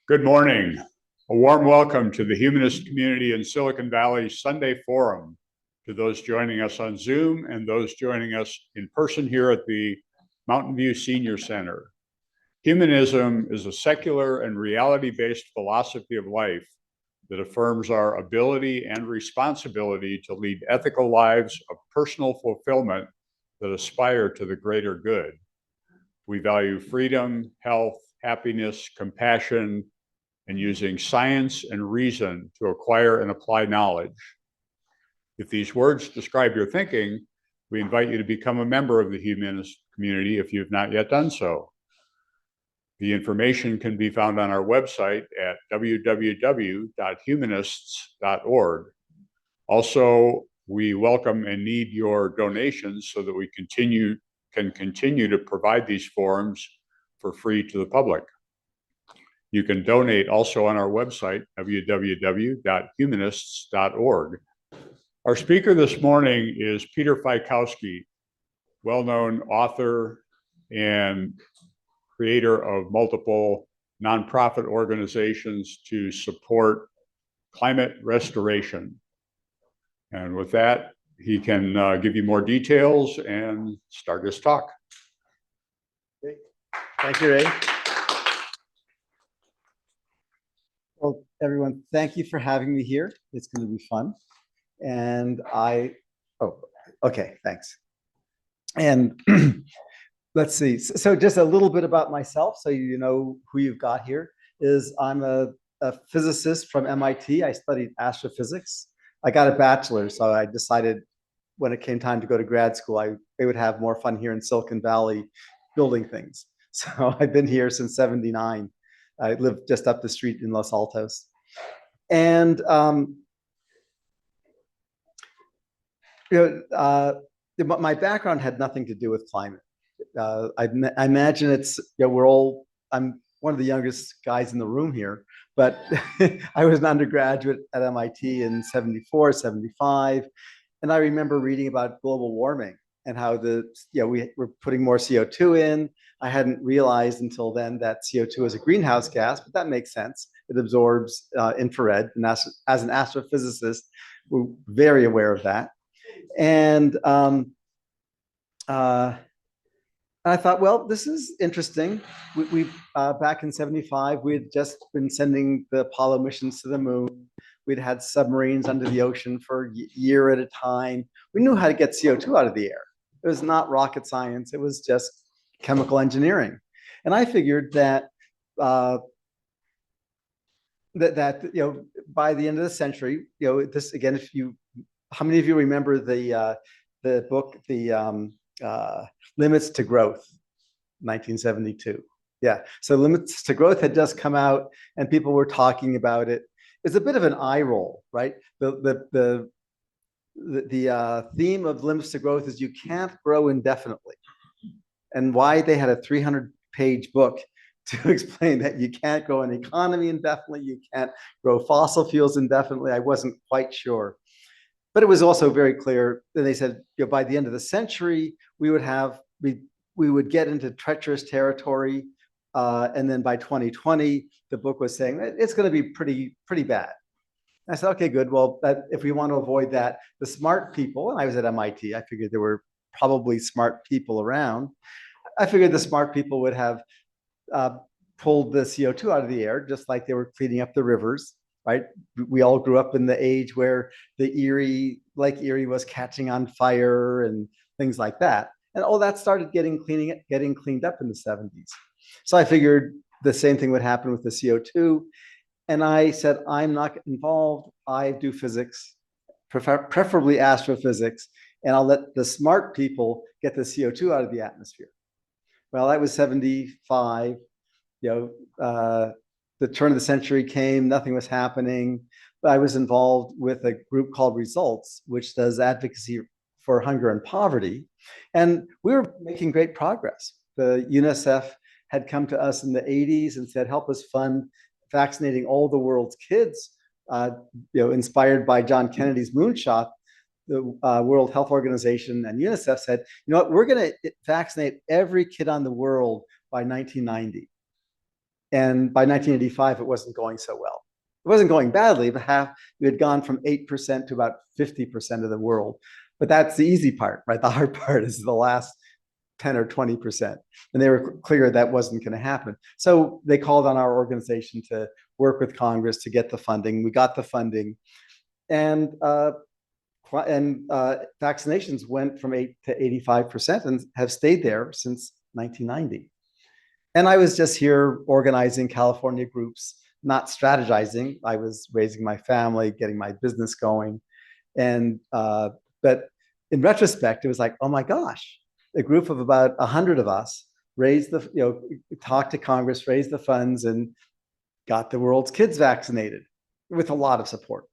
Good morning. A warm welcome to the Humanist community in Silicon Valley Sunday Forum, to those joining us on Zoom and those joining us in person here at the Mountain View Senior Center. Humanism is a secular and reality-based philosophy of life that affirms our ability and responsibility to lead ethical lives of personal fulfillment that aspire to the greater good. We value freedom, health, happiness, compassion, and using science and reason to acquire and apply knowledge. If these words describe your thinking, we invite you to become a member of the Humanist community if you've not yet done so. The information can be found on our website at www.humanists.org. Also, we welcome and need your donations so that we can continue to provide these forums for free to the public. You can donate also on our website, www.humanists.org. Our speaker this morning is Peter Fiekowsky, well-known author and creator of multiple nonprofit organizations to support climate restoration. And with that, he can give you more details and start his talk. Great. Thank you, Ray. Well, everyone, thank you for having me here. It's going to be fun. And okay, thanks. And let's see. So just a little bit about myself, so you know who you've got here, is I'm a physicist from MIT. I studied astrophysics. I got a bachelor's, so I decided when it came time to go to grad school, I would have more fun here in Silicon Valley building things. So I've been here since '79. I live just up the street in Los Altos. And my background had nothing to do with climate. I imagine it's, I'm one of the youngest guys in the room here, but I was an undergraduate at MIT in '74, '75. And I remember reading about global warming and how we were putting more CO2 in. I hadn't realized until then that CO2 is a greenhouse gas, but that makes sense. It absorbs infrared. And as an astrophysicist, we're very aware of that. And I thought, well, this is interesting. We back in '75, we had just been sending the Apollo missions to the moon. We'd had submarines under the ocean for a year at a time. We knew how to get CO2 out of the air. It was not rocket science. It was just chemical engineering. And I figured that by the end of the century, this again, how many of you remember the book, Limits to Growth, 1972? Yeah. So Limits to Growth had just come out, and people were talking about it. It's a bit of an eye roll, right? The theme of Limits to Growth is you can't grow indefinitely. And why they had a 300-page book to explain that you can't grow an economy indefinitely, you can't grow fossil fuels indefinitely, I wasn't quite sure. But it was also very clear that they said, by the end of the century, we would get into treacherous territory, and then by 2020, the book was saying it's going to be pretty bad. And I said, okay, good. Well, if we want to avoid that, the smart people, and I was at MIT, I figured there were probably smart people around. I figured the smart people would have pulled the CO2 out of the air, just like they were cleaning up the rivers, right? We all grew up in the age where Lake Erie was catching on fire and things like that. And all that started getting cleaned up in the '70s. So I figured the same thing would happen with the CO2. And I said, I'm not involved. I do physics, preferably astrophysics, and I'll let the smart people get the CO2 out of the atmosphere. Well, that was '75. The turn of the century came, nothing was happening. I was involved with a group called Results, which does advocacy for hunger and poverty. And we were making great progress. The UNICEF had come to us in the '80s and said, help us fund vaccinating all the world's kids, inspired by John Kennedy's moonshot. The World Health Organization and UNICEF said, we're going to vaccinate every kid on the world by 1990. And by 1985, it wasn't going so well. It wasn't going badly, but we had gone from 8% to about 50% of the world. But that's the easy part, right? The hard part is the last 10 or 20%. And they were clear that wasn't going to happen. So they called on our organization to work with Congress to get the funding. We got the funding. And vaccinations went from 8 to 85% and have stayed there since 1990. And I was just here organizing California groups, not strategizing. I was raising my family, getting my business going. And but in retrospect, it was like, oh my gosh, a group of about 100 of us raised talked to Congress, raised the funds, and got the world's kids vaccinated with a lot of support.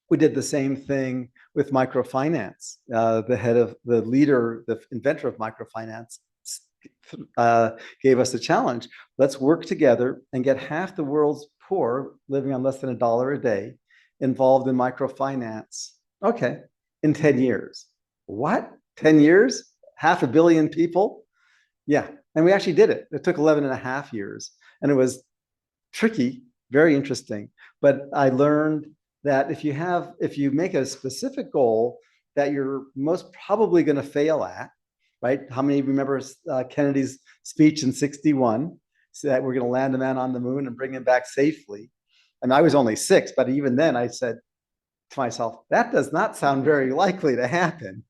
We did the same thing with microfinance. The inventor of microfinance, gave us a challenge. Let's work together and get half the world's poor living on less than $1 a day involved in microfinance. Okay, in 10 years. What? 10 years? 500 million people? Yeah, and we actually did it. It took 11 and a half years, and it was tricky, very interesting. But I learned that if you make a specific goal that you're most probably going to fail at, right? How many remember Kennedy's speech in '61? So that we're going to land a man on the moon and bring him back safely. And I was only 6, but even then I said to myself, that does not sound very likely to happen.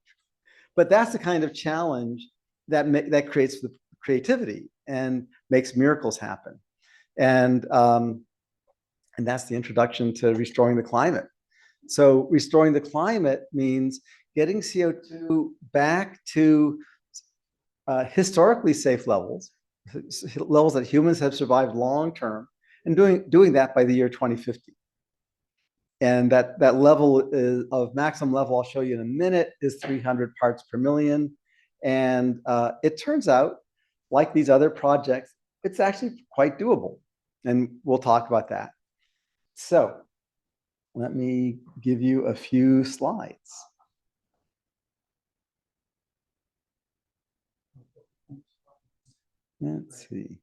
But that's the kind of challenge that creates the creativity and makes miracles happen. And that's the introduction to restoring the climate. So restoring the climate means getting CO2 back to historically safe levels that humans have survived long term, and doing that by the year 2050. And that level of maximum level, I'll show you in a minute, is 300 parts per million. And it turns out, like these other projects, it's actually quite doable. And we'll talk about that. So let me give you a few slides. Let's see.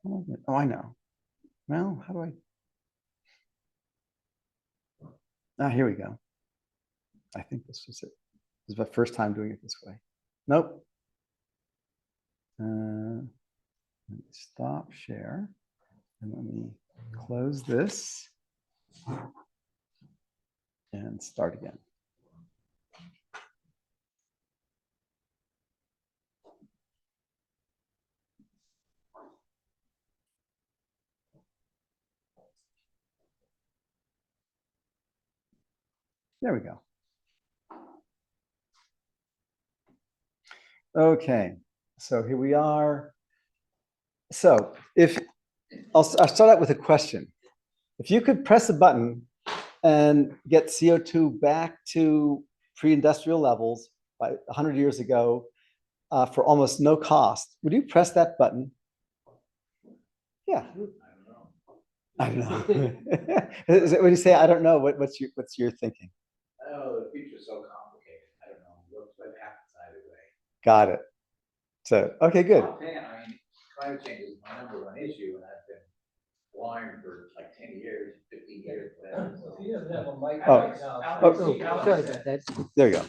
Oh, I know. Well, how do I? Here we go. I think this is it. This is my first time doing it this way. Nope. Let me stop share. And let me close this and start again. There we go. Okay, so here we are. So I'll start out with a question. If you could press a button and get CO2 back to pre-industrial levels by 100 years ago for almost no cost, would you press that button? Yeah. I don't know. When you say I don't know, what's your thinking? Oh, the future's so complicated. I don't know what happens either way. Got it. So, okay, good. I mean, climate change is my #1 issue, and I've been blind for like 10 years, 15 years, whatever. So. He doesn't have a mic. Sorry about that. There you go.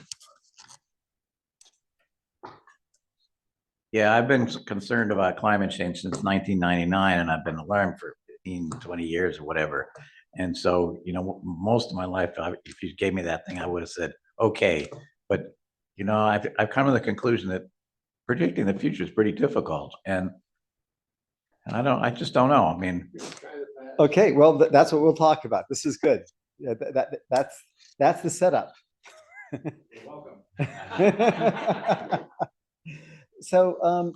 Yeah, I've been concerned about climate change since 1999, and I've been alarmed for 15, 20 years or whatever. And so, most of my life, if you gave me that thing, I would have said, okay. But, I've come to the conclusion that predicting the future is pretty difficult. And I just don't know. I mean. Okay, well, that's what we'll talk about. This is good. Yeah, that's the setup. You're welcome. So,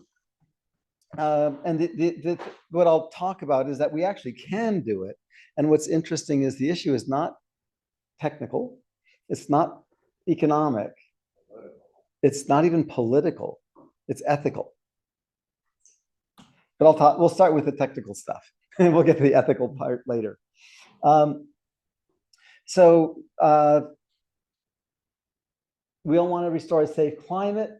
what I'll talk about is that we actually can do it. And what's interesting is the issue is not technical, it's not economic, it's not even political, it's ethical. But we'll start with the technical stuff, and we'll get to the ethical part later. We all want to restore a safe climate.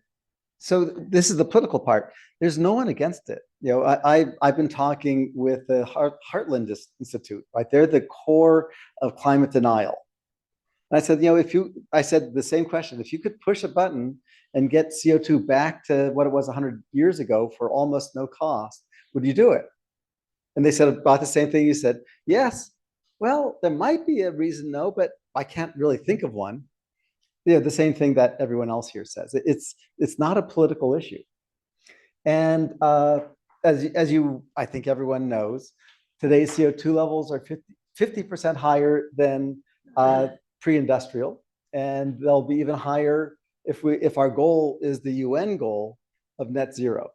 So this is the political part. There's no one against it. I've been talking with the Heartland Institute, right? They're the core of climate denial. And I said, I said the same question. If you could push a button and get CO2 back to what it was 100 years ago for almost no cost, would you do it? And they said about the same thing. You said, yes. Well, there might be a reason no, but I can't really think of one. The same thing that everyone else here says. It's not a political issue. And as you, I think everyone knows, today's CO2 levels are 50% higher than pre-industrial, and they'll be even higher if our goal is the UN goal of net zero.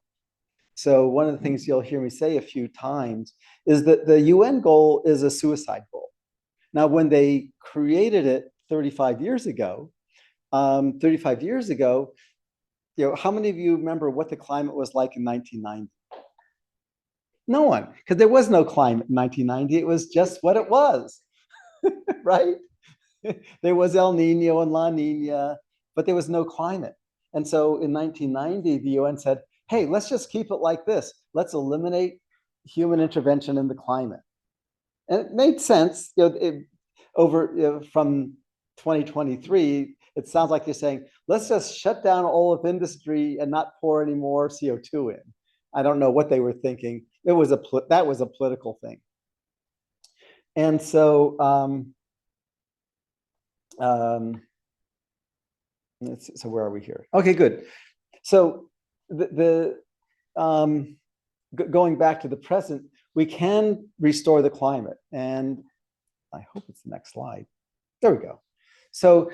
So one of the things you'll hear me say a few times is that the UN goal is a suicide goal. Now, when they created it 35 years ago, how many of you remember what the climate was like in 1990? No one, because there was no climate in 1990. It was just what it was, right? There was El Nino and La Nina, but there was no climate. And so in 1990, the UN said, hey, let's just keep it like this. Let's eliminate human intervention in the climate. And it made sense. From 2023, it sounds like you're saying, let's just shut down all of industry and not pour any more CO2 in. I don't know what they were thinking. That was a political thing. And so, so where are we here? Okay, good. So going back to the present, we can restore the climate. And I hope it's the next slide. There we go. So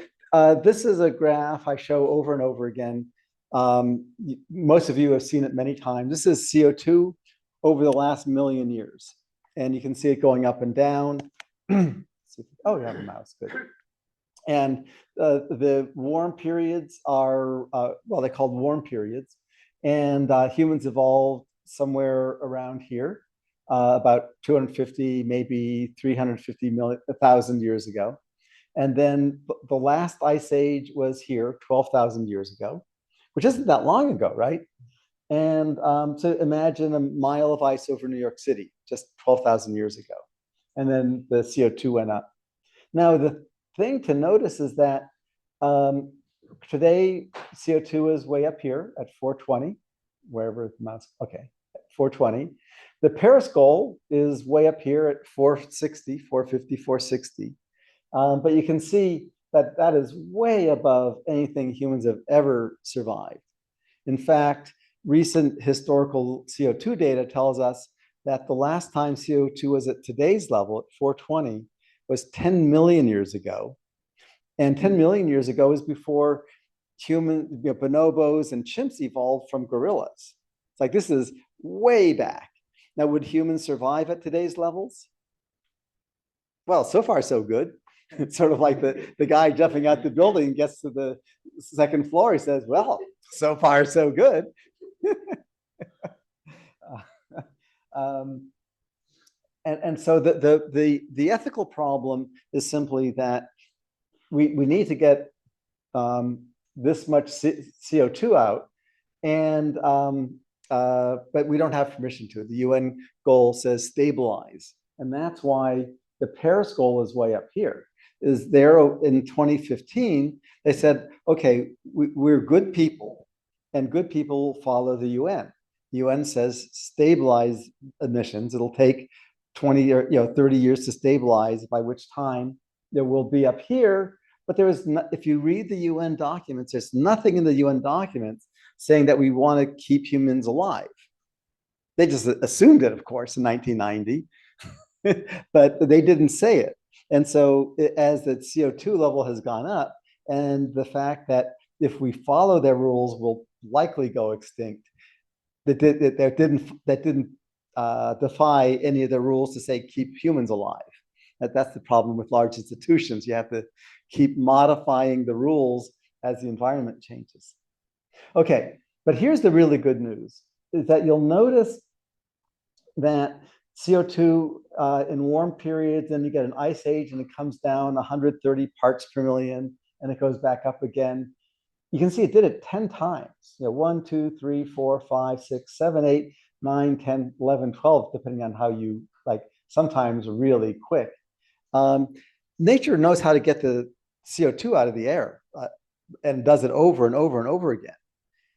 this is a graph I show over and over again. Most of you have seen it many times. This is CO2 over the last million years. And you can see it going up and down. Oh, you have a mouse, good. And the warm periods are, well, they're called warm periods. And humans evolved somewhere around here, about 250, maybe 350,000 years ago. And then the last ice age was here 12,000 years ago, which isn't that long ago, right? And so imagine a mile of ice over New York City, just 12,000 years ago. And then the CO2 went up. Now, the thing to notice is that today CO2 is way up here at 420, wherever the mouse, okay, 420. The Paris goal is way up here at 460, 450, 460. But you can see that that is way above anything humans have ever survived. In fact, recent historical CO2 data tells us that the last time CO2 was at today's level at 420 was 10 million years ago. And 10 million years ago is before bonobos and chimps evolved from gorillas. It's like, this is way back. Now, would humans survive at today's levels? Well, so far, so good. It's sort of like the guy jumping out the building gets to the second floor. He says, well, so far, so good. And so the ethical problem is simply that we need to get this much CO2 out, and but we don't have permission to. The UN goal says stabilize, and that's why the Paris goal is way up here. Is there in 2015? They said, okay, we're good people, and good people follow the UN. The UN says stabilize emissions. It'll take 20 or 30 years to stabilize, by which time there will be up here. But there is not, if you read the UN documents, there's nothing in the UN documents saying that we want to keep humans alive. They just assumed it, of course, in 1990, but they didn't say it. And so as the CO2 level has gone up, and the fact that if we follow their rules, we'll likely go extinct, that didn't defy any of the rules to say keep humans alive. That's the problem with large institutions. You have to keep modifying the rules as the environment changes. Okay, but here's the really good news, is that you'll notice that CO2 in warm periods, then you get an ice age and it comes down 130 parts per million and it goes back up again. you can see it did it 10 times. 1, 2, 3, 4, 5, 6, 7, 8, 9, 10, 11, 12, depending on how you like, sometimes really quick. Nature knows how to get the CO2 out of the air and does it over and over and over again.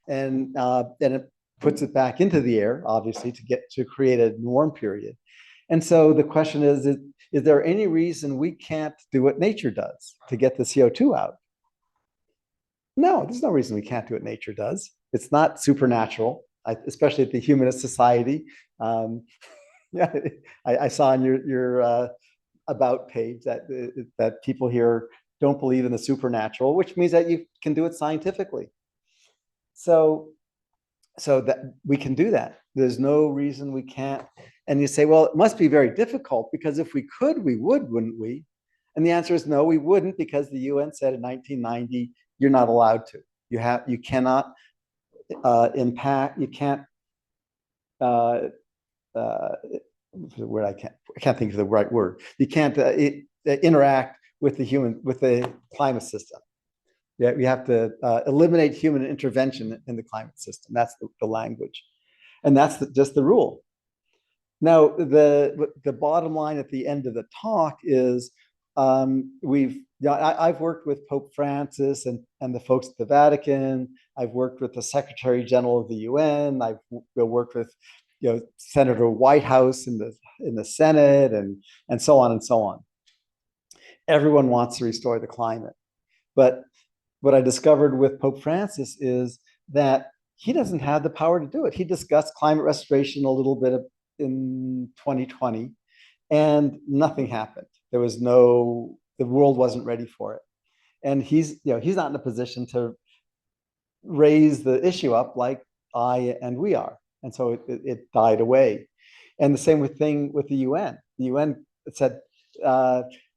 And it puts it back into the air, obviously, to create a warm period. And so the question is there any reason we can't do what nature does to get the CO2 out? No, there's no reason we can't do what nature does. It's not supernatural, especially at the Humanist Society. Yeah, I saw on your about page that people here don't believe in the supernatural, which means that you can do it scientifically. So that we can do that. There's no reason we can't. And you say, well, it must be very difficult because if we could, we would, wouldn't we? And the answer is no, we wouldn't, because the UN said in 1990, you're not allowed to. You cannot impact. You can't. Word I can't think of the right word. You can't interact with the climate system. Yeah, we have to eliminate human intervention in the climate system. That's the language, and that's just the rule. Now, the bottom line at the end of the talk is I've worked with Pope Francis and the folks at the Vatican. I've worked with the Secretary General of the UN. I've worked with Senator Whitehouse in the Senate and so on and so on. Everyone wants to restore the climate, but what I discovered with Pope Francis is that he doesn't have the power to do it. He discussed climate restoration a little bit in 2020, and nothing happened. The world wasn't ready for it, and he's not in a position to raise the issue up like I and we are, and so it died away. And the same thing with the UN. The UN said,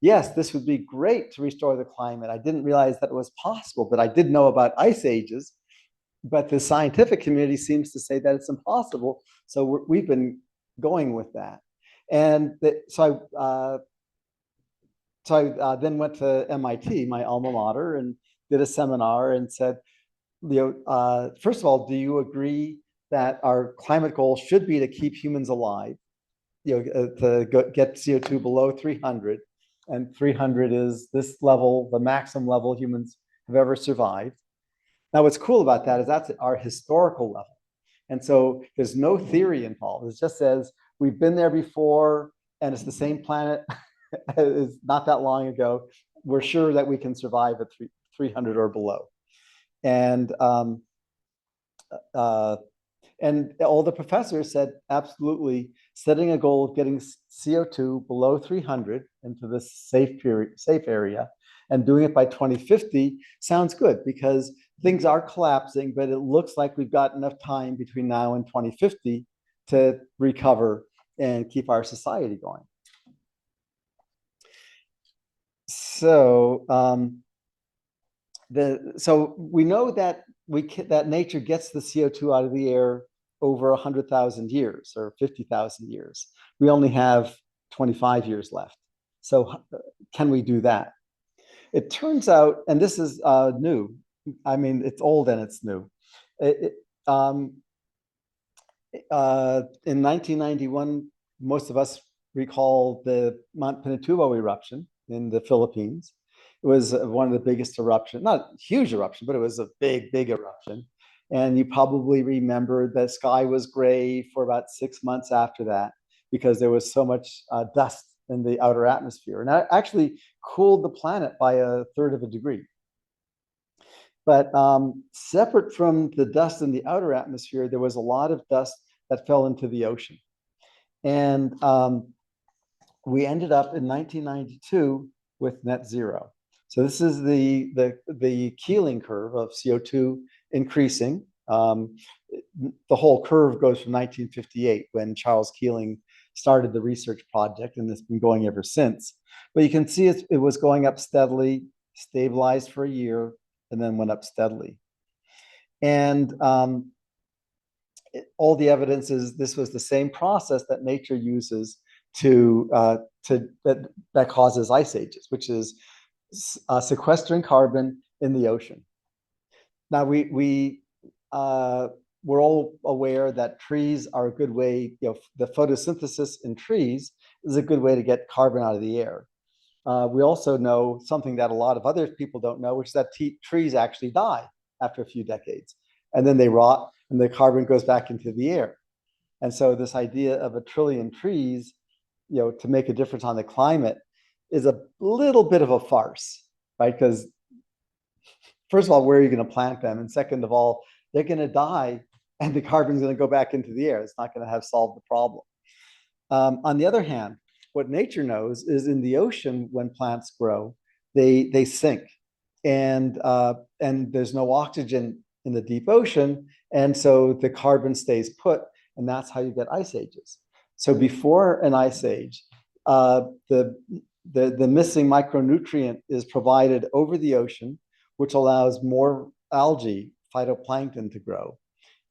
yes, this would be great to restore the climate. I didn't realize that it was possible, but I did know about ice ages. But the scientific community seems to say that it's impossible. So we've been going with that. And so I then went to MIT, my alma mater, and did a seminar and said, first of all, do you agree that our climate goal should be to keep humans alive, to get CO2 below 300, and 300 is this level, the maximum level humans have ever survived. Now, what's cool about that is that's our historical level. And so there's no theory involved. It just says we've been there before, and it's the same planet. It's not that long ago. We're sure that we can survive at 300 or below. And all the professors said, absolutely, setting a goal of getting CO2 below 300 into this safe area and doing it by 2050 sounds good, because things are collapsing, but it looks like we've got enough time between now and 2050 to recover and keep our society going. So so we know that that nature gets the CO2 out of the air over 100,000 years or 50,000 years. We only have 25 years left. So can we do that? It turns out, and this is new. I mean, it's old and it's new. In 1991, most of us recall the Mount Pinatubo eruption in the Philippines. It was one of the biggest eruptions, not a huge eruption, but it was a big, big eruption. And you probably remember the sky was gray for about 6 months after that, because there was so much dust in the outer atmosphere. And that actually cooled the planet by 1/3 of a degree. But separate from the dust in the outer atmosphere, there was a lot of dust that fell into the ocean. And we ended up in 1992 with net zero. So this is the Keeling curve of CO2 increasing. The whole curve goes from 1958, when Charles Keeling started the research project, and it's been going ever since. But you can see it was going up steadily, stabilized for a year, and then went up steadily. And all the evidence is this was the same process that nature uses that causes ice ages, which is sequestering carbon in the ocean. Now we're all aware that trees are a good way, the photosynthesis in trees is a good way to get carbon out of the air. We also know something that a lot of other people don't know, which is that trees actually die after a few decades, and then they rot and the carbon goes back into the air. And so this idea of 1 trillion trees, to make a difference on the climate is a little bit of a farce, right? Because first of all, where are you going to plant them? And second of all, they're going to die and the carbon's going to go back into the air. It's not going to have solved the problem. On the other hand, what nature knows is in the ocean, when plants grow, they sink, and there's no oxygen in the deep ocean, and so the carbon stays put, and that's how you get ice ages. So before an ice age, the missing micronutrient is provided over the ocean, which allows more algae, phytoplankton, to grow.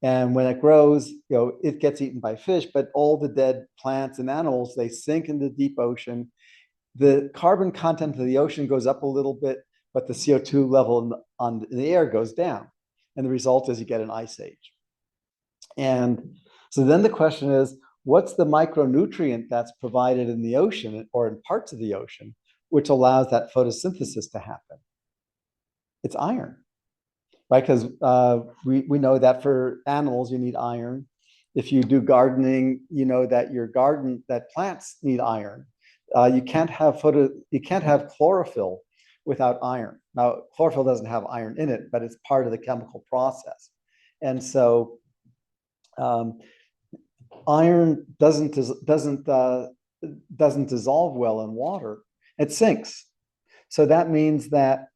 And when it grows, it gets eaten by fish, but all the dead plants and animals, they sink in the deep ocean. The carbon content of the ocean goes up a little bit, but the CO2 level in the air goes down. And the result is you get an ice age. And so then the question is, what's the micronutrient that's provided in the ocean or in parts of the ocean, which allows that photosynthesis to happen? It's iron. Right, because we know that for animals you need iron. If you do gardening, you know that plants need iron. You can't have chlorophyll without iron. Now, chlorophyll doesn't have iron in it, but it's part of the chemical process. And so, iron doesn't dissolve well in water. It sinks. So that means that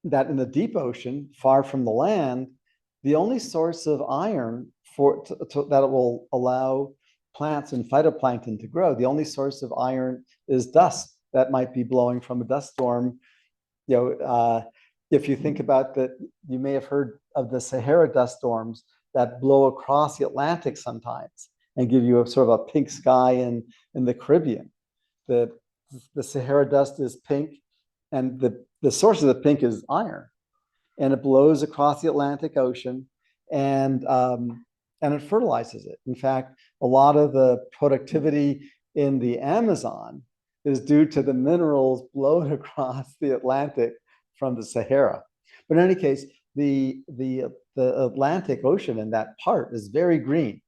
that in the deep ocean, far from the land, the only source of iron that will allow plants and phytoplankton to grow, the only source of iron is dust that might be blowing from a dust storm. If you think about that, you may have heard of the Sahara dust storms that blow across the Atlantic sometimes and give you a sort of a pink sky in the Caribbean. The Sahara dust is pink, and the source of the pink is iron, and it blows across the Atlantic Ocean, and it fertilizes it. In fact, a lot of the productivity in the Amazon is due to the minerals blown across the Atlantic from the Sahara. But in any case, the Atlantic Ocean in that part is very green.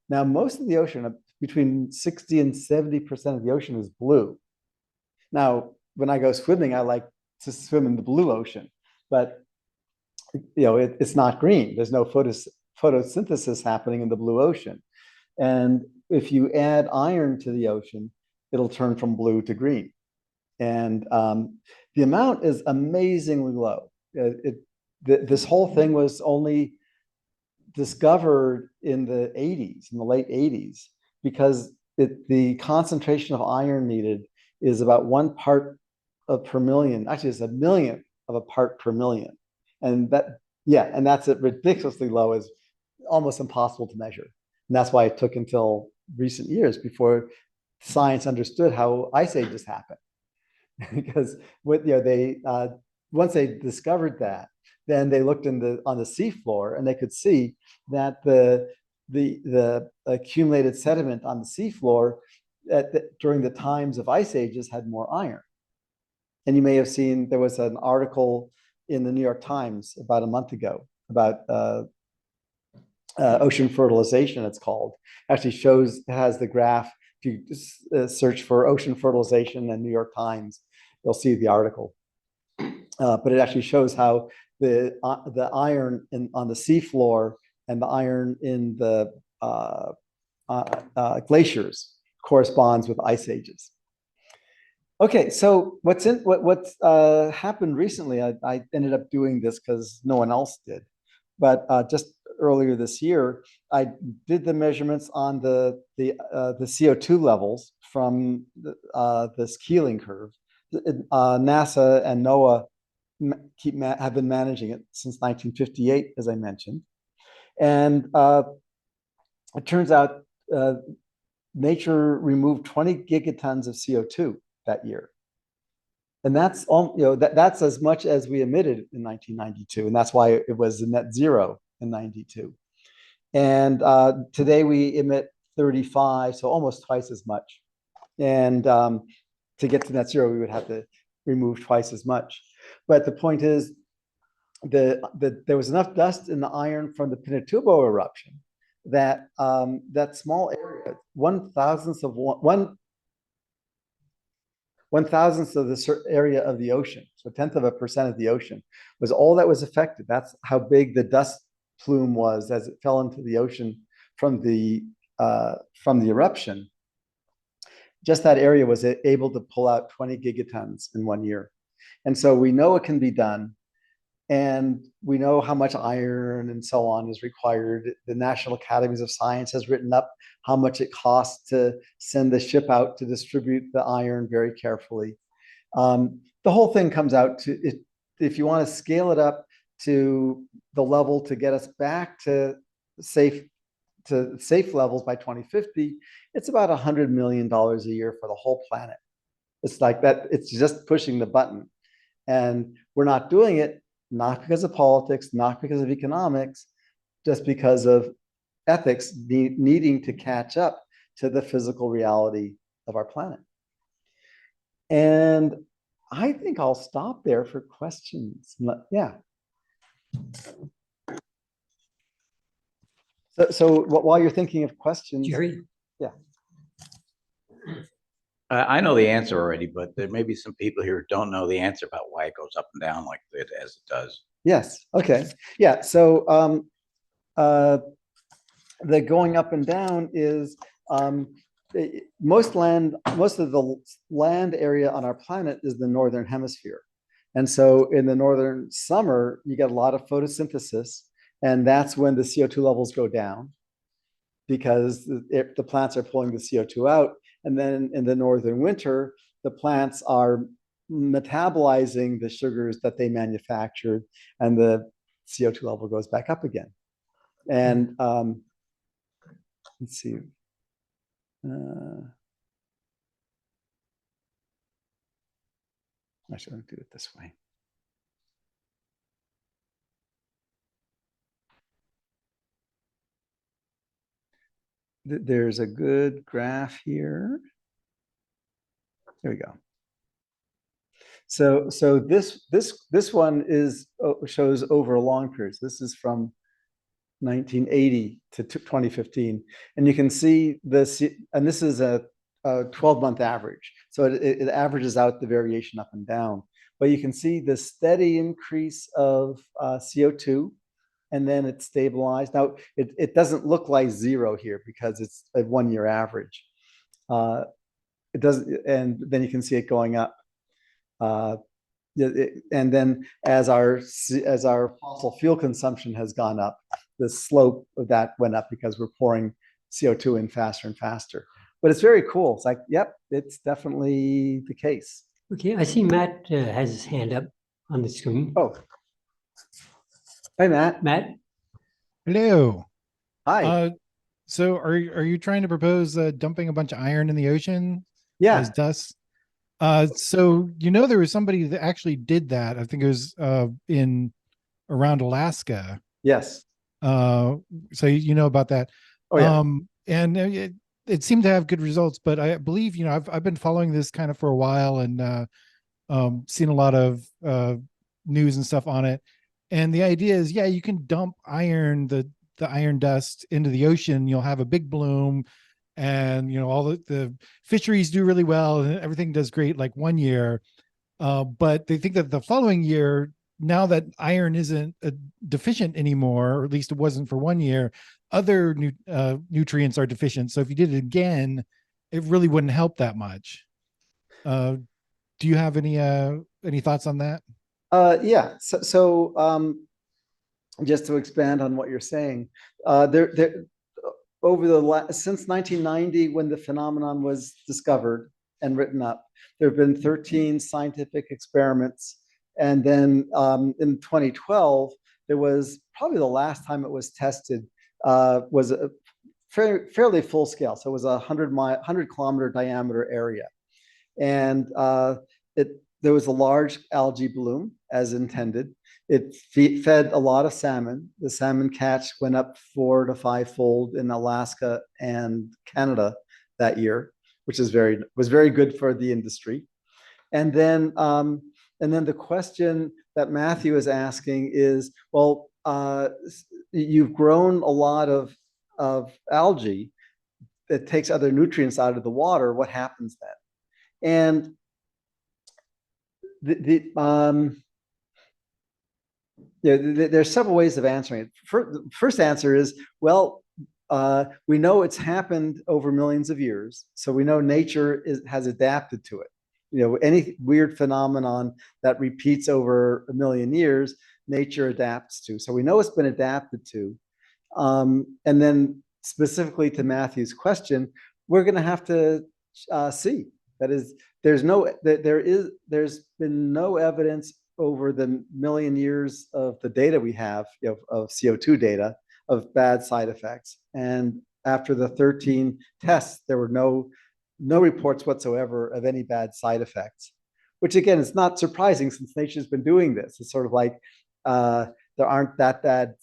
Now, most of the ocean, between 60 and 70% of the ocean, is blue. Now, when I go swimming, I like to swim in the blue ocean, but it's not green. There's no photosynthesis happening in the blue ocean. And if you add iron to the ocean, it'll turn from blue to green. And the amount is amazingly low. This whole thing was only discovered in the 80s, in the late 80s, because the concentration of iron needed is about 1 part per million. Actually, it's 1/1,000,000 of a part per million. And that's ridiculously low, is almost impossible to measure. And that's why it took until recent years before science understood how ice ages happen. Because once they discovered that, then they looked on the seafloor, and they could see that the accumulated sediment on the seafloor during the times of ice ages had more iron. And you may have seen there was an article in the New York Times about a month ago about ocean fertilization, it's called. Actually has the graph. If you search for ocean fertilization and New York Times, you'll see the article. But it actually shows how the iron on the seafloor and the iron in the glaciers corresponds with ice ages. Okay, so what's happened recently? I ended up doing this because no one else did, but just earlier this year, I did the measurements on the CO2 levels from this Keeling curve. NASA and NOAA have been managing it since 1958, as I mentioned, and it turns out nature removed 20 gigatons of CO2 that year. And that's all, that's as much as we emitted in 1992, and that's why it was a net zero in 92. And today we emit 35, so almost twice as much. And to get to net zero, we would have to remove twice as much. But the point is, there was enough dust in the iron from the Pinatubo eruption that that small area, 1/1000th of one-thousandth of the area of the ocean, so 0.1% of the ocean, was all that was affected. That's how big the dust plume was as it fell into the ocean from the eruption. Just that area was able to pull out 20 gigatons in 1 year. And so we know it can be done. And we know how much iron and so on is required. The National Academies of Science has written up how much it costs to send the ship out to distribute the iron very carefully. The whole thing comes out to, if you want to scale it up to the level to get us back to safe levels by 2050, it's about $100 million a year for the whole planet. It's like that. It's just pushing the button. And we're not doing it, not because of politics, not because of economics, just because of ethics needing to catch up to the physical reality of our planet. And I think I'll stop there for questions. Yeah. So while you're thinking of questions, Jerry? Yeah. I know the answer already, but there may be some people here who don't know the answer about why it goes up and down like it as it does. Yes. Okay. Yeah. So the going up and down is most of the land area on our planet is the northern hemisphere. And so in the northern summer, you get a lot of photosynthesis, and that's when the CO2 levels go down because the plants are pulling the CO2 out. And then in the northern winter, the plants are metabolizing the sugars that they manufactured, and the CO2 level goes back up again. And let's see. I should do it this way. There's a good graph here. There we go. So this one shows over a long period. So this is from 1980 to 2015, and you can see this. And this is a 12-month average, so it averages out the variation up and down. But you can see the steady increase of CO2, and then it stabilized. Now it doesn't look like zero here because it's a 1-year average. It does, and then you can see it going up. And then as our fossil fuel consumption has gone up, the slope of that went up because we're pouring CO2 in faster and faster. But it's very cool. It's like, yep, it's definitely the case. Okay, I see Matt has his hand up on the screen. Oh, hey, Matt. Matt? Hello. Hi. So are you trying to propose dumping a bunch of iron in the ocean Yeah. as dust? So there was somebody that actually did that. I think it was in around Alaska. Yes. So you know about that. Oh, yeah. And it seemed to have good results, but I believe I've been following this kind of for a while and seen a lot of news and stuff on it. And the idea is, yeah, you can dump the iron dust into the ocean. You'll have a big bloom, and all the fisheries do really well, and everything does great like 1 year. But they think that the following year, now that iron isn't deficient anymore, or at least it wasn't for 1 year, other nutrients are deficient. So if you did it again, it really wouldn't help that much. Do you have any thoughts on that? Yeah. So just to expand on what you're saying, since 1990, when the phenomenon was discovered and written up, there have been 13 scientific experiments. And then in 2012, there was probably the last time it was tested, was a fairly full scale. So it was a 100 kilometer diameter area. And there was a large algae bloom as intended. It fed a lot of salmon. The salmon catch went up 4 to 5-fold in Alaska and Canada that year, which was very good for the industry. And then the question that Matthew is asking is, well, you've grown a lot of algae that takes other nutrients out of the water. What happens then? And there's several ways of answering it. First answer is, well, we know it's happened over millions of years, so we know nature has adapted to it. Any weird phenomenon that repeats over a million years, nature adapts to. So we know it's been adapted to. And then specifically to Matthew's question, we're going to have to see. That is, there's been no evidence over the million years of the data we have, of CO2 data, of bad side effects. And after the 13 tests, there were no reports whatsoever of any bad side effects, which again, is not surprising since nature's been doing this. It's sort of like there aren't bad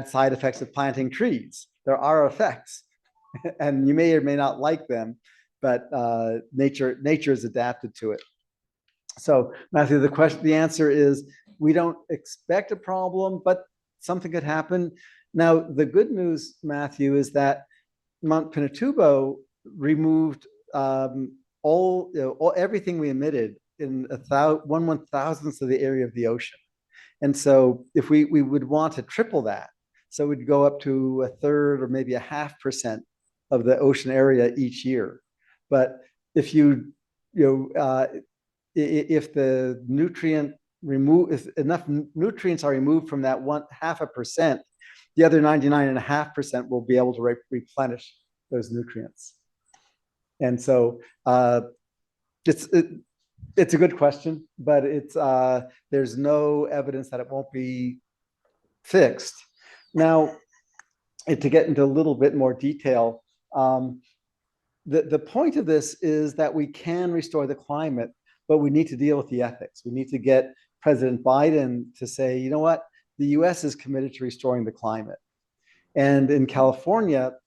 side effects of planting trees. There are effects, and you may or may not like them, but nature is adapted to it. So Matthew, the answer is we don't expect a problem, but something could happen. Now, the good news, Matthew, is that Mount Pinatubo removed everything we emitted in 1/1000th of the area of the ocean. And so if we would want to triple that, so we'd go up to 1/3 or maybe 0.5% of the ocean area each year. But if if enough nutrients are removed from that 0.5%, the other 99.5% will be able to replenish those nutrients. And so it's a good question, but there's no evidence that it won't be fixed. Now, to get into a little bit more detail, the point of this is that we can restore the climate, but we need to deal with the ethics. We need to get President Biden to say, you know what, the US is committed to restoring the climate. And in California,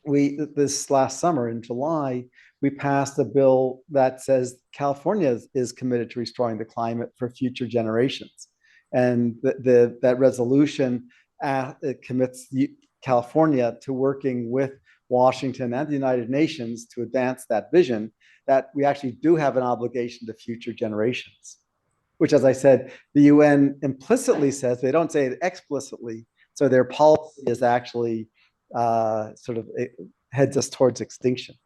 this last summer in July, we passed a bill that says California is committed to restoring the climate for future generations. And that resolution it commits California to working with Washington and the United Nations to advance that vision, that we actually do have an obligation to future generations, which, as I said, the UN implicitly says. They don't say it explicitly. So their policy is actually it heads us towards extinction.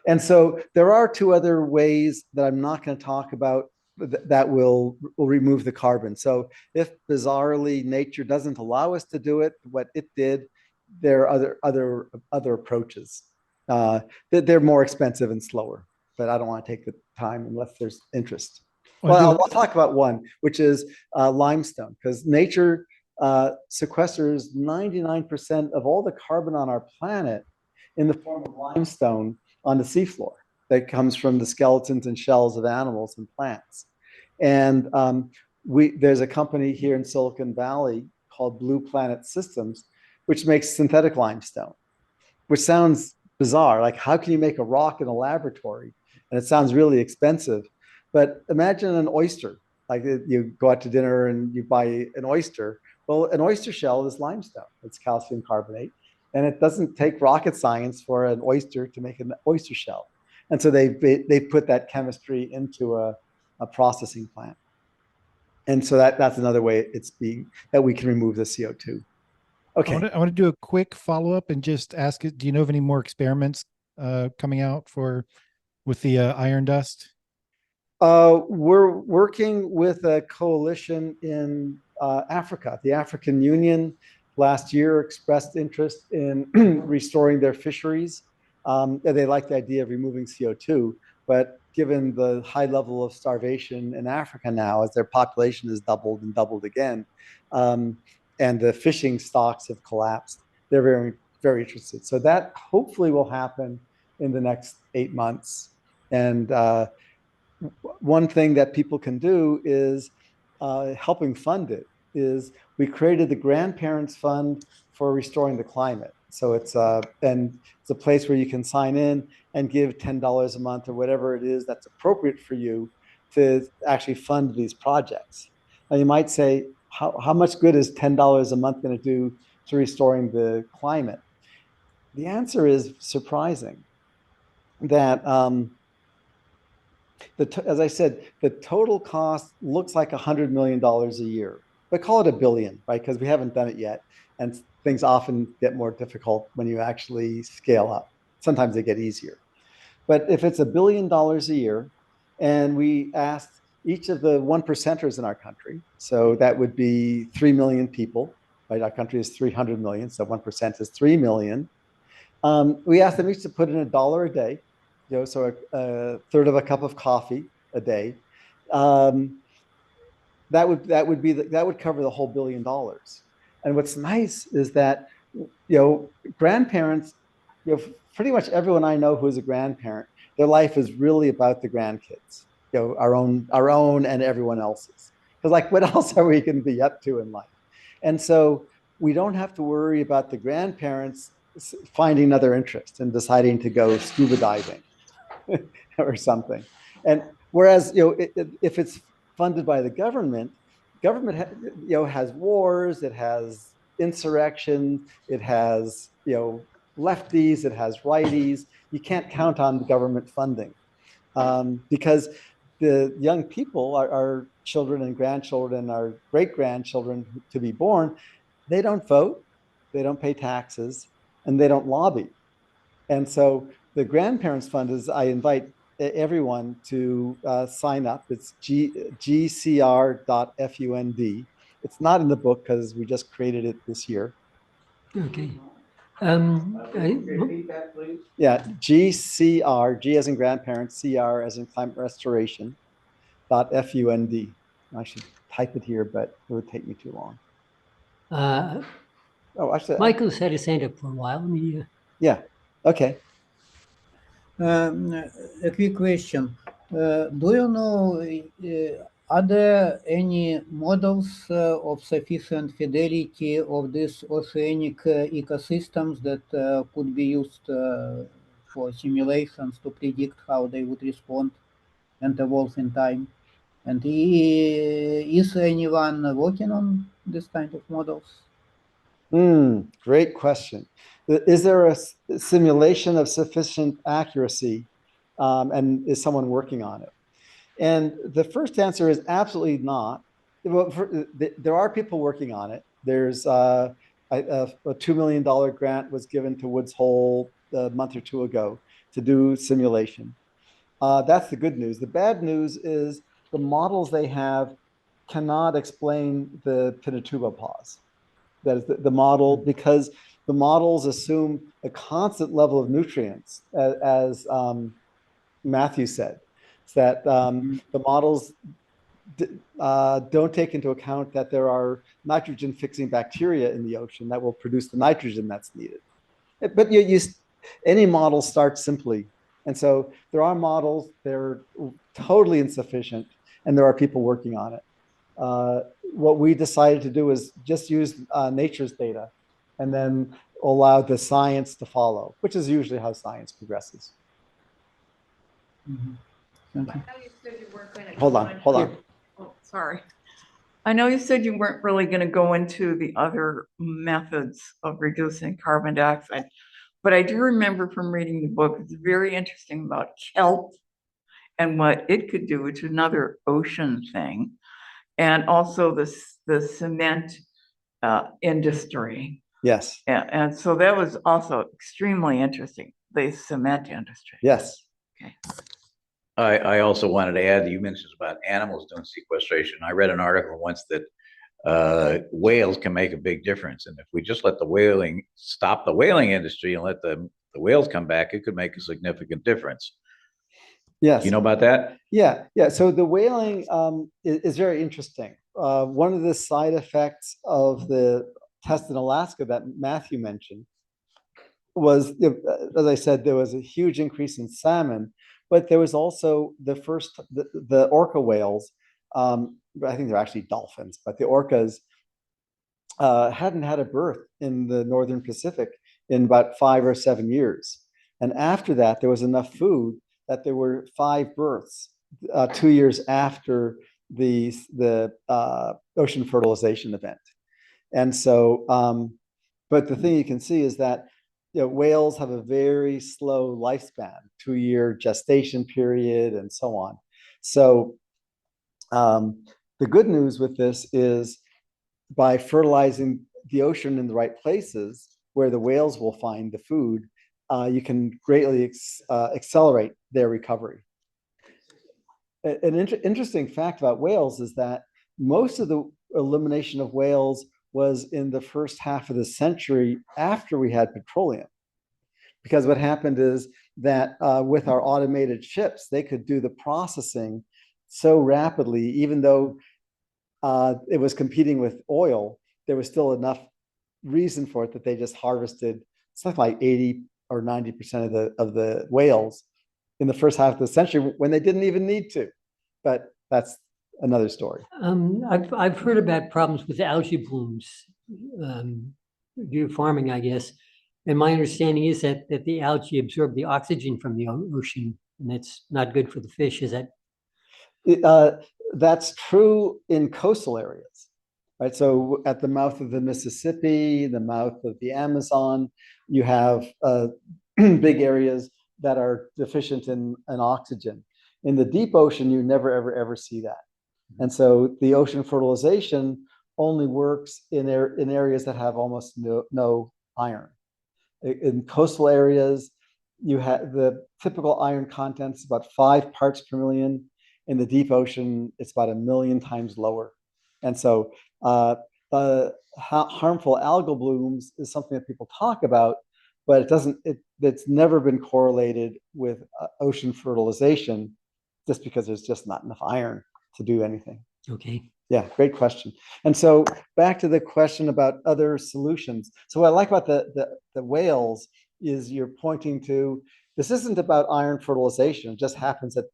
And so there are 2 other ways that I'm not going to talk about that will remove the carbon. So if bizarrely nature doesn't allow us to do it, what it did, there are other approaches. They're more expensive and slower, but I don't want to take the time unless there's interest. Well, I'll talk about one, which is limestone, because nature sequesters 99% of all the carbon on our planet in the form of limestone on the seafloor that comes from the skeletons and shells of animals and plants. And there's a company here in Silicon Valley called Blue Planet Systems, which makes synthetic limestone, which sounds bizarre. Like, how can you make a rock in a laboratory? And it sounds really expensive. But imagine an oyster. Like, you go out to dinner and you buy an oyster. Well, an oyster shell is limestone. It's calcium carbonate. And it doesn't take rocket science for an oyster to make an oyster shell. And so they put that chemistry into a processing plant. And so that's another way that we can remove the CO2. Okay. I want to do a quick follow-up and just ask, do you know of any more experiments coming out with the iron dust? We're working with a coalition in Africa. The African Union last year expressed interest in restoring their fisheries. They like the idea of removing CO2, but given the high level of starvation in Africa now, as their population has doubled and doubled again, and the fishing stocks have collapsed, they're very, very interested. So that hopefully will happen in the next 8 months. And one thing that people can do is helping fund it is we created the Grandparents Fund for Restoring the Climate. So it's a place where you can sign in and give $10 a month or whatever it is that's appropriate for you to actually fund these projects. Now you might say, how much good is $10 a month going to do to restoring the climate? The answer is surprising. That as I said, the total cost looks like $100 million a year, but call it $1 billion, right? Because we haven't done it yet. And things often get more difficult when you actually scale up. Sometimes they get easier. But if it's $1 billion a year, and we asked each of the 1%ers in our country, so that would be 3 million people, right? Our country is 300 million, so 1% is 3 million. We asked them each to put in $1 a day, so a third of a cup of coffee a day. That would cover the whole $1 billion. And what's nice is that grandparents, pretty much everyone I know who is a grandparent, their life is really about the grandkids, our own and everyone else's. Because like, what else are we going to be up to in life? And so we don't have to worry about the grandparents finding another interest and deciding to go scuba diving or something. And whereas, if it's funded by the government has wars, it has insurrection, it has, lefties, it has righties. You can't count on the government funding because the young people, our children and grandchildren, our great-grandchildren to be born, they don't vote, they don't pay taxes, and they don't lobby. And so the Grandparents Fund is, I invite everyone to sign up. It's gcr.fund. It's not in the book because we just created it this year. Okay. Repeat that, please. Yeah, GCR, G as in grandparents, CR as in climate restoration, .fund. I should type it here, but it would take me too long. Actually, Michael's had his hand up for a while. Let me, yeah, okay. A quick question. Do you know, are there any models of sufficient fidelity of these oceanic ecosystems that could be used for simulations to predict how they would respond and evolve in time? And is anyone working on this kind of models? Great question. Is there a simulation of sufficient accuracy, and is someone working on it? And the first answer is absolutely not. There are people working on it. There's a $2 million grant was given to Woods Hole a month or two ago to do simulation. That's the good news. The bad news is the models they have cannot explain the Pinatubo pause. That is the model, because the models assume a constant level of nutrients, as Matthew said, that the models don't take into account that there are nitrogen fixing bacteria in the ocean that will produce the nitrogen that's needed. But any model starts simply. And so there are models, they're totally insufficient, and there are people working on it. What we decided to do is just use nature's data and then allow the science to follow, which is usually how science progresses. Mm-hmm. I know you said you weren't going to. Hold on. Oh, sorry. I know you said you weren't really going to go into the other methods of reducing carbon dioxide, but I do remember from reading the book, it's very interesting about kelp and what it could do, which is another ocean thing, and also the cement industry. Yes. And so that was also extremely interesting, the cement industry. Yes. Okay. I also wanted to add that you mentioned about animals doing sequestration. I read an article once that whales can make a big difference. And if we just let stop the whaling industry and let the whales come back, it could make a significant difference. Yes. You know about that? Yeah. So the whaling is very interesting. One of the side effects of the test in Alaska that Matthew mentioned was, as I said, there was a huge increase in salmon, But there was also the orca whales. I think they're actually dolphins, but the orcas hadn't had a birth in the Northern Pacific in about 5 or 7 years. And after that, there was enough food that there were 5 births 2 years after the ocean fertilization event. And so, but the thing you can see is that whales have a very slow lifespan, 2-year gestation period, and so on. So the good news with this is by fertilizing the ocean in the right places where the whales will find the food, you can greatly accelerate their recovery. An interesting fact about whales is that most of the elimination of whales was in the first half of the century after we had petroleum. Because what happened is that with our automated ships, they could do the processing so rapidly, even though it was competing with oil, there was still enough reason for it that they just harvested something like 80 or 90% of the whales in the first half of the century when they didn't even need to. But that's another story. I've heard about problems with algae blooms due to farming, I guess. And my understanding is that the algae absorb the oxygen from the ocean, and that's not good for the fish. Is that? That's true in coastal areas, right? So at the mouth of the Mississippi, the mouth of the Amazon, you have big areas that are deficient in oxygen. In the deep ocean, you never, ever see that. And so the ocean fertilization only works in areas that have almost no iron. In coastal areas, you have the typical iron content is about 5 parts per million. In the deep ocean, it's about 1 million times lower. And so harmful algal blooms is something that people talk about, but it's never been correlated with ocean fertilization, just because there's just not enough iron to do anything. Okay. Yeah, great question. And so back to the question about other solutions. So what I like about the whales is you're pointing to, this isn't about iron fertilization. It just happens that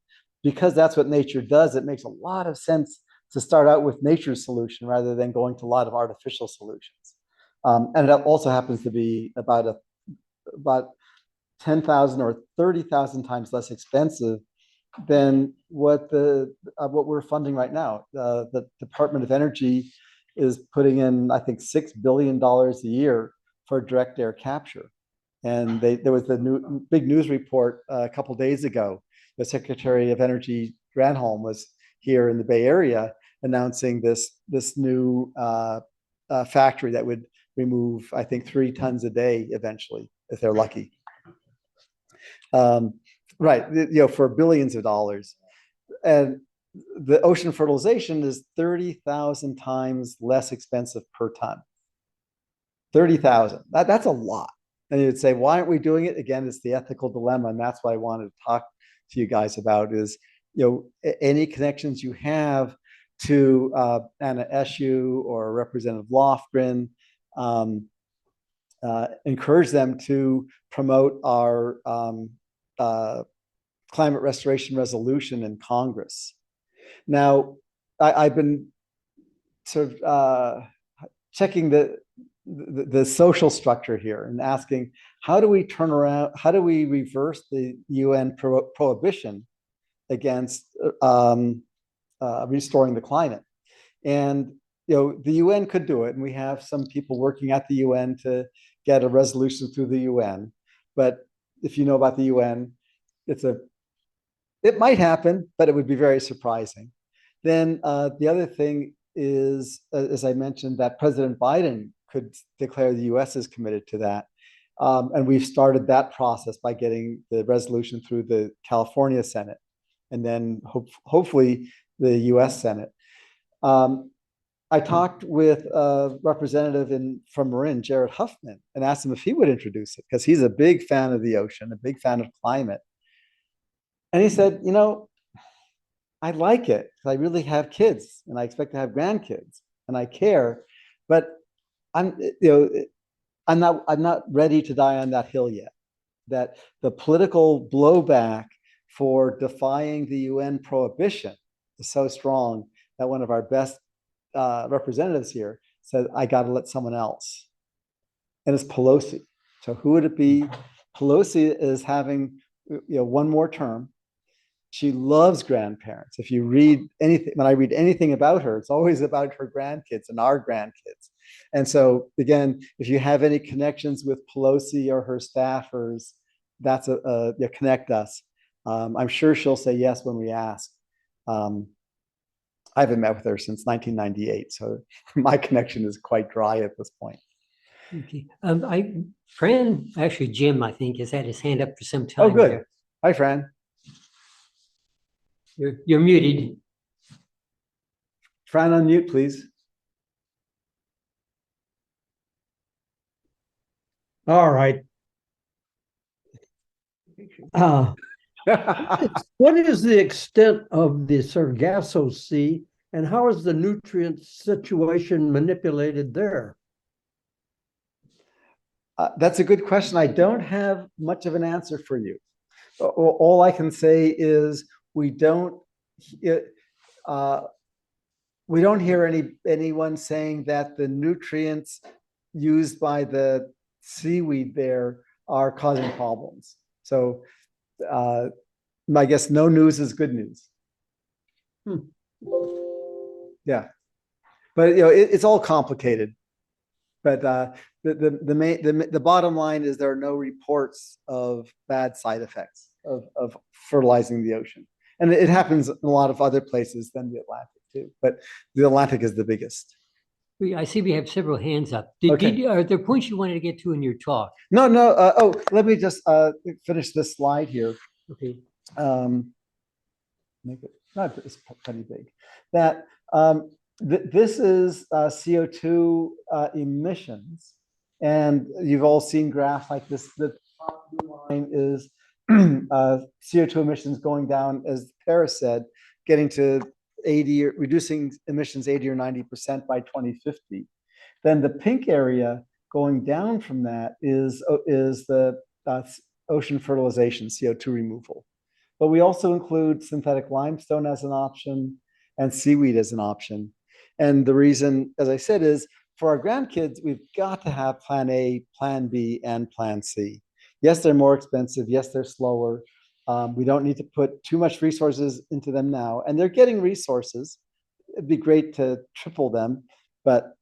because that's what nature does, it makes a lot of sense to start out with nature's solution rather than going to a lot of artificial solutions. And it also happens to be about 10,000 or 30,000 times less expensive than what we're funding right now. The Department of Energy is putting in, I think, $6 billion a year for direct air capture. And there was the big news report a couple of days ago. The Secretary of Energy Granholm was here in the Bay Area announcing this new factory that would remove, I think, 3 tons a day eventually, if they're lucky. Right, for billions of dollars. And the ocean fertilization is 30,000 times less expensive per ton. 30,000, that's a lot. And you'd say, why aren't we doing it? Again, it's the ethical dilemma. And that's what I wanted to talk to you guys about is, any connections you have to Anna Eshoo or Representative Lofgren, encourage them to promote our climate restoration resolution in Congress. Now, I've been sort of checking the social structure here and asking, how do we reverse the UN prohibition against restoring the climate? And the UN could do it, and we have some people working at the UN to get a resolution through the UN. But if you know about the UN, it might happen, but it would be very surprising. Then the other thing is, as I mentioned, that President Biden could declare the US is committed to that. And we've started that process by getting the resolution through the California Senate, and then hopefully the US Senate. I talked with a representative from Marin, Jared Huffman, and asked him if he would introduce it, because he's a big fan of the ocean, a big fan of climate. And he said, I like it because I really have kids and I expect to have grandkids and I care, but I'm not ready to die on that hill yet. That the political blowback for defying the UN prohibition is so strong that one of our best representatives here said, I got to let someone else. And it's Pelosi. So who would it be? Pelosi is having one more term. She loves grandparents. If you read anything, when I read anything about her, it's always about her grandkids and our grandkids. And so again, if you have any connections with Pelosi or her staffers, that's connect us. I'm sure she'll say yes when we ask. I haven't met with her since 1998, so my connection is quite dry at this point. Okay. Actually, Jim, I think, has had his hand up for some time. Oh, good. There. Hi, Fran. You're muted. Fran, unmute, please. All right. What is the extent of the Sargasso Sea, and how is the nutrient situation manipulated there? That's a good question. I don't have much of an answer for you. All I can say is we don't hear anyone saying that the nutrients used by the seaweed there are causing problems. So I guess no news is good news. Yeah, but it's all complicated. But the bottom line is there are no reports of bad side effects of fertilizing the ocean, and it happens in a lot of other places than the Atlantic too. But the Atlantic is the biggest. I see we have several hands up. Okay. Are there points you wanted to get to in your talk? No. Let me just finish this slide here. Okay. Make it not it's pretty big. That this is CO2 emissions, and you've all seen graphs like this. The top blue line is CO2 emissions going down, as Paris said, getting to 80 or reducing emissions 80 or 90% by 2050. Then the pink area going down from that is the ocean fertilization, CO2 removal. But we also include synthetic limestone as an option and seaweed as an option. And the reason, as I said, is for our grandkids, we've got to have plan A, plan B, and plan C. Yes, they're more expensive. Yes, they're slower. We don't need to put too much resources into them now. And they're getting resources. It'd be great to triple them, but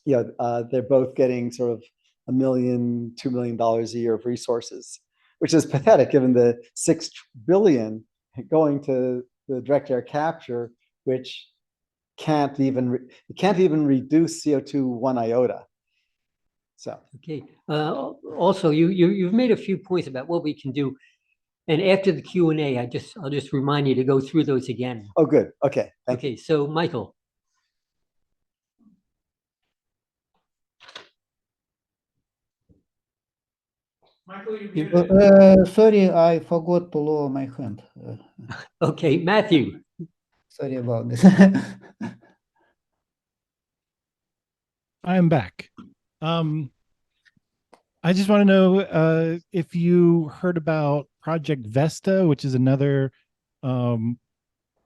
they're both getting sort of $1 million, $2 million a year of resources, which is pathetic given the $6 billion going to the direct air capture, which can't even reduce CO2 one iota. So okay. Also, you've made a few points about what we can do, and after the Q&A, I'll just remind you to go through those again. Oh, good. Okay. Thank you. So Michael. Michael, you Sorry, I forgot to lower my hand. Okay, Matthew. Sorry about this. I am back. I just want to know if you heard about Project Vesta, which is another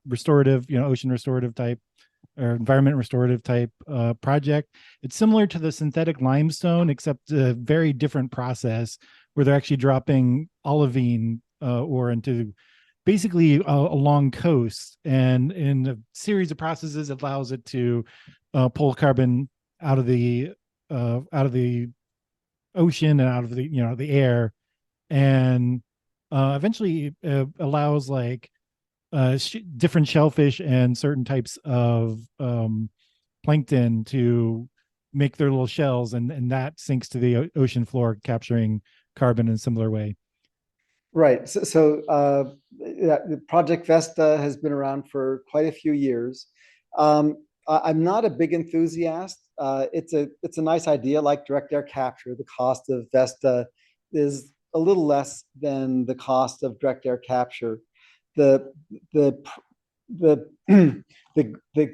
restorative, ocean restorative type or environment restorative type project. It's similar to the synthetic limestone, except a very different process where they're actually dropping olivine ore into basically along coast, and in a series of processes it allows it to pull carbon out of the ocean and out of the air, and eventually allows like different shellfish and certain types of plankton to make their little shells, and that sinks to the ocean floor, capturing carbon in a similar way. Right. So Project Vesta has been around for quite a few years. I'm not a big enthusiast. It's a nice idea, like direct air capture. The cost of Vesta is a little less than the cost of direct air capture. The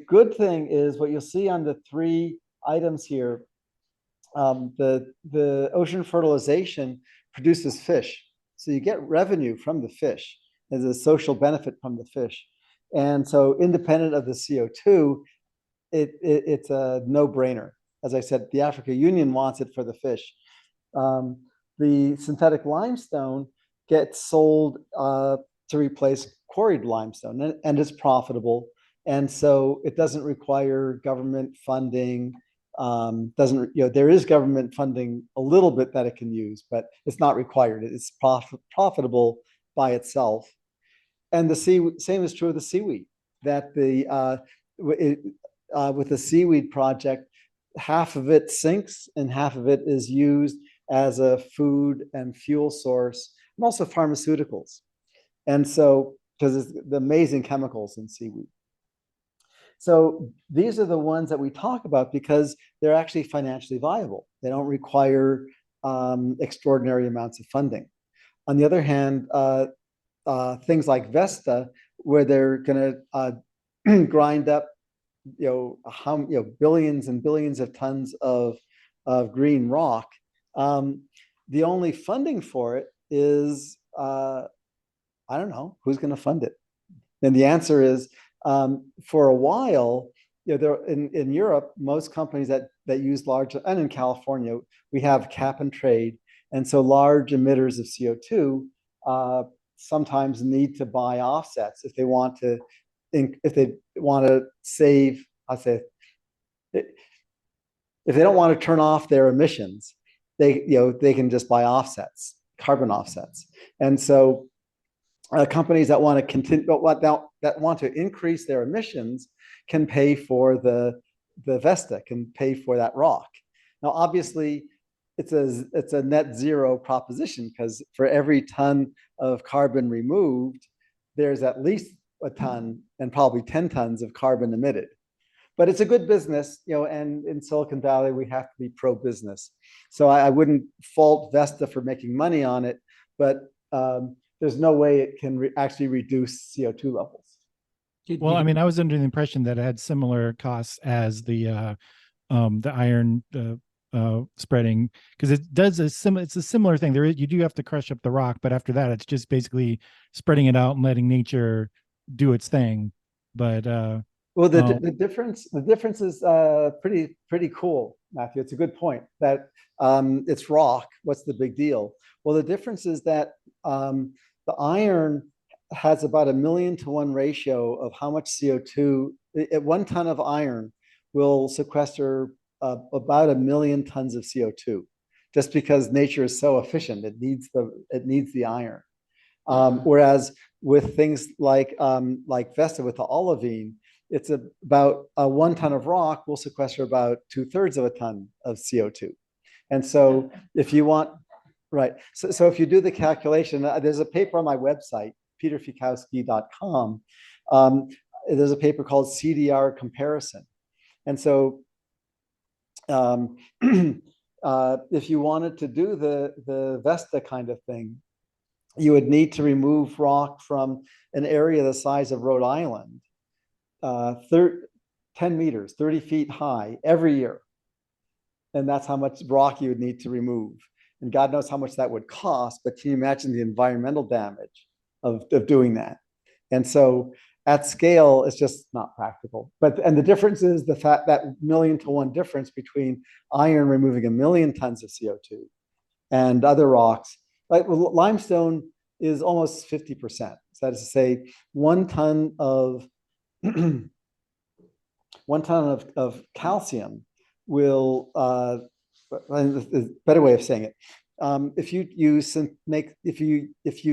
good thing is what you'll see on the three items here. The ocean fertilization produces fish, so you get revenue from the fish. There's a social benefit from the fish. And so independent of the CO2, it's a no-brainer. As I said, the African Union wants it for the fish. The synthetic limestone gets sold to replace quarried limestone, and it's profitable. And so it doesn't require government funding. There is government funding a little bit that it can use, but it's not required. It's profitable by itself. And the same is true of the seaweed. That with the seaweed project, half of it sinks and half of it is used as a food and fuel source, and also pharmaceuticals. And so, because it's the amazing chemicals in seaweed. So these are the ones that we talk about because they're actually financially viable. They don't require extraordinary amounts of funding. On the other hand, things like Vesta, where they're going to grind up, billions and billions of tons of green rock. The only funding for it is, I don't know, who's going to fund it? And the answer is, for a while, there in Europe, most companies that use large, and in California, we have cap and trade, and so large emitters of CO2 sometimes need to buy offsets if they want to save. I'll say, if they don't want to turn off their emissions, they can just buy offsets, carbon offsets, and so. Companies that want to continue, that want to increase their emissions, can pay for the Vesta, can pay for that rock. Now, obviously, it's a net zero proposition because for every ton of carbon removed, there's at least a ton and probably 10 tons of carbon emitted. But it's a good business, and in Silicon Valley, we have to be pro-business. So I wouldn't fault Vesta for making money on it, but there's no way it can actually reduce CO2 levels. Well, I mean, I was under the impression that it had similar costs as the iron spreading, because it does it's a similar thing. You do have to crush up the rock, but after that, it's just basically spreading it out and letting nature do its thing. But well, the difference is pretty cool, Matthew. It's a good point that it's rock. What's the big deal? Well, the difference is that the iron has about 1,000,000 to 1 ratio of how much CO2. 1 ton of iron will sequester about 1,000,000 tons of CO2, just because nature is so efficient. It needs the iron. Whereas with things like Vesta with the olivine, it's about 1 ton of rock will sequester about 2/3 of a ton of CO2. And so if you want, right. So if you do the calculation, there's a paper on my website, peterfiekowsky.com. There's a paper called CDR comparison. And so if you wanted to do the Vesta kind of thing, you would need to remove rock from an area the size of Rhode Island, 10 meters, 30 feet high every year. And that's how much rock you would need to remove. And God knows how much that would cost, but can you imagine the environmental damage of doing that? And so at scale, it's just not practical. And the difference is the fact that 1,000,000 to 1 difference between iron removing 1,000,000 tons of CO2 and other rocks. Like limestone is almost 50%. So that is to say, 1 ton of 1 ton of calcium will, a better way of saying it, if you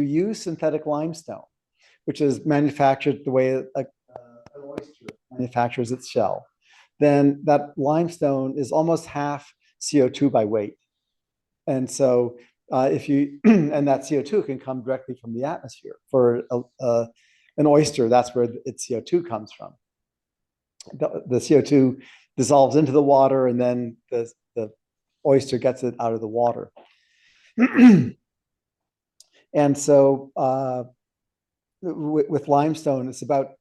use synthetic limestone, which is manufactured the way an oyster manufactures its shell, then that limestone is almost half CO2 by weight. And so and that CO2 can come directly from the atmosphere. For an oyster, that's where its CO2 comes from. The CO2 dissolves into the water, and then the oyster gets it out of the water. And so with limestone, it's about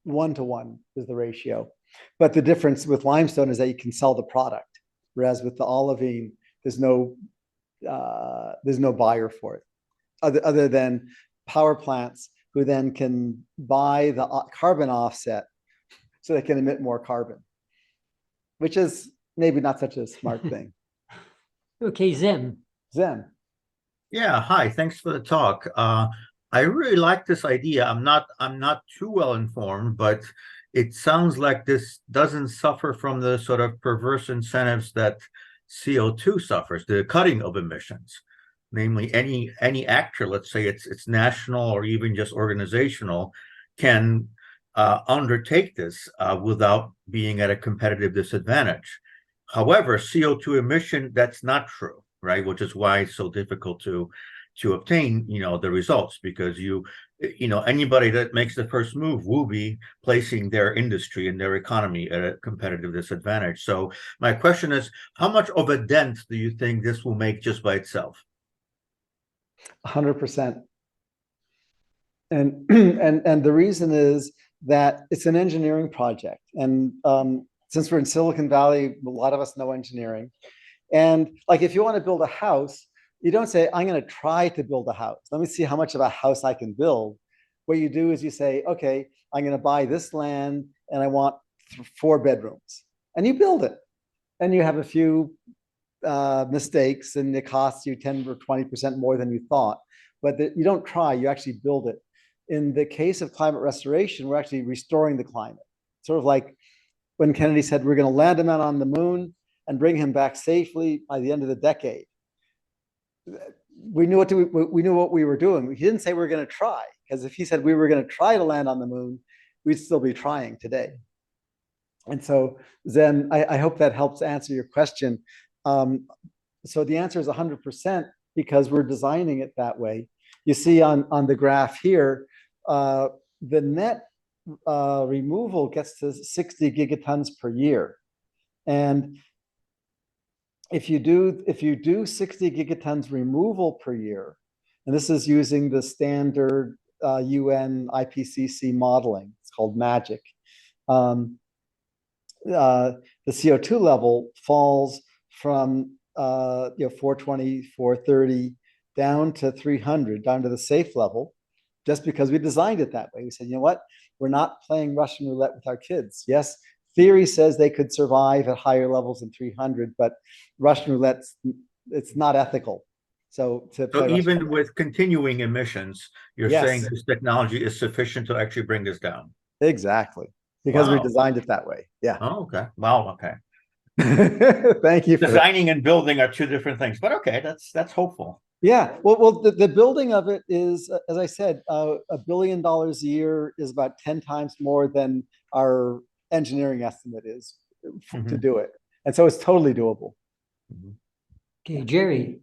1 to 1 is the ratio. But the difference with limestone is that you can sell the product, whereas with the olivine, there's no buyer for it, other than power plants who then can buy the carbon offset so they can emit more carbon, which is maybe not such a smart thing. Okay, Zem. Zen. Yeah, hi, thanks for the talk. I really like this idea. I'm not too well informed, but it sounds like this doesn't suffer from the sort of perverse incentives that CO2 suffers, the cutting of emissions. Namely, any actor, let's say it's national or even just organizational, can undertake this without being at a competitive disadvantage. However, CO2 emission, that's not true, right? Which is why it's so difficult to obtain, the results, because anybody that makes the first move will be placing their industry and their economy at a competitive disadvantage. So my question is, how much of a dent do you think this will make just by itself? 100%. And the reason is that it's an engineering project. And since we're in Silicon Valley, a lot of us know engineering. And like, if you want to build a house, you don't say, I'm going to try to build a house. Let me see how much of a house I can build. What you do is you say, okay, I'm going to buy this land and I want 4 bedrooms. And you build it. And you have a few mistakes and it costs you 10 or 20% more than you thought. But you don't try, you actually build it. In the case of climate restoration, we're actually restoring the climate. Sort of like when Kennedy said, we're going to land a man on the moon and bring him back safely by the end of the decade. We knew what we were doing. He didn't say we're going to try, because if he said we were going to try to land on the moon, we'd still be trying today. And so, Zen, I hope that helps answer your question. So the answer is 100%, because we're designing it that way. You see on the graph here, the net removal gets to 60 gigatons per year. And if you do 60 gigatons removal per year, and this is using the standard UN IPCC modeling, it's called MAGIC, the CO2 level falls from 420, 430 down to 300, down to the safe level, just because we designed it that way. We said, you know what? We're not playing Russian roulette with our kids. Yes, theory says they could survive at higher levels than 300, but Russian roulette, it's not ethical. So even with continuing emissions, you're saying this technology is sufficient to actually bring this down? Exactly, because we designed it that way. Yeah. Oh, okay. Wow. Okay. Thank you. Designing and building are two different things, but okay, that's hopeful. Yeah. Well, the building of it is, as I said, $1 billion a year is about 10 times more than our engineering estimate is to do it. And so it's totally doable. Okay, Jerry.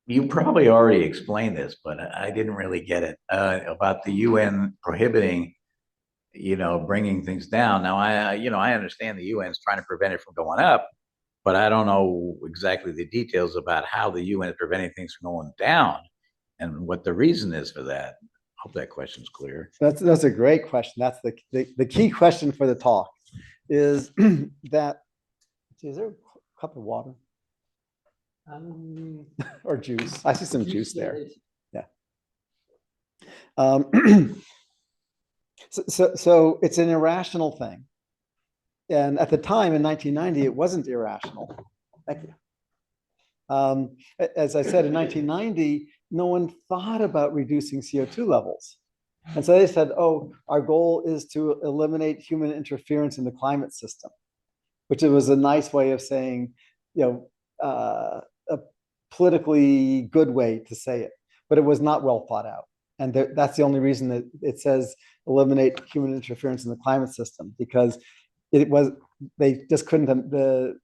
You probably already explained this, but I didn't really get it about the UN prohibiting, bringing things down. Now, I understand the UN is trying to prevent it from going up, but I don't know exactly the details about how the UN is preventing things from going down and what the reason is for that. I hope that question's clear. That's a great question. That's the key question for the talk is that, is there a cup of water? Or juice? I see some juice there. Yeah. So it's an irrational thing. And at the time in 1990, it wasn't irrational. Thank you. As I said, in 1990, no one thought about reducing CO2 levels. And so they said, oh, our goal is to eliminate human interference in the climate system, which it was a nice way of saying, a politically good way to say it, but it was not well thought out. And that's the only reason that it says eliminate human interference in the climate system, because they just couldn't, the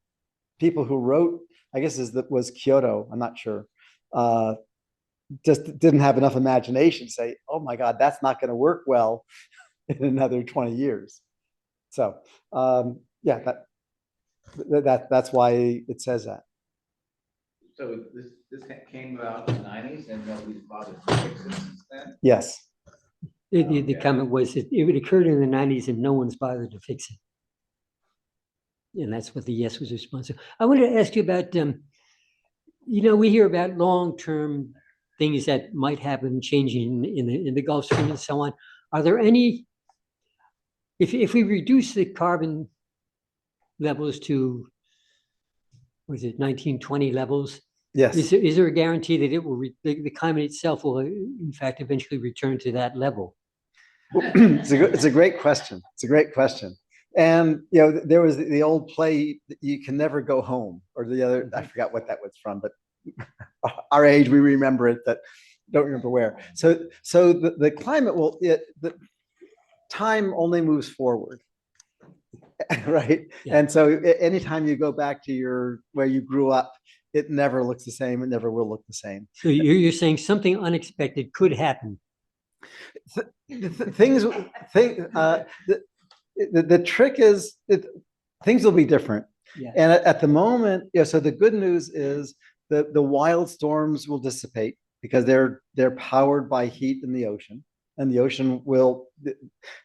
people who wrote, I guess was Kyoto, I'm not sure, just didn't have enough imagination to say, oh my God, that's not going to work well in another 20 years. So yeah, that's why it says that. So this came about in the 90s and nobody's bothered to fix it since then? Yes. The comment was it occurred in the 90s and no one's bothered to fix it. And that's what the yes was responsive. I wanted to ask you about we hear about long-term things that might happen, changing in the Gulf Stream and so on. Are there any, if we reduce the carbon levels to, was it 1920 levels? Yes. Is there a guarantee that it will, the climate itself will, in fact, eventually return to that level? It's a great question. It's a great question. And there was the old play, "You Can Never Go Home," or the other, I forgot what that was from, but our age, we remember it, but don't remember where. So the climate will, the time only moves forward, right? Yeah. And so anytime you go back to where you grew up, it never looks the same. It never will look the same. So you're saying something unexpected could happen. The trick is things will be different. Yeah. And at the moment, so the good news is the wild storms will dissipate because they're powered by heat in the ocean, and the ocean will,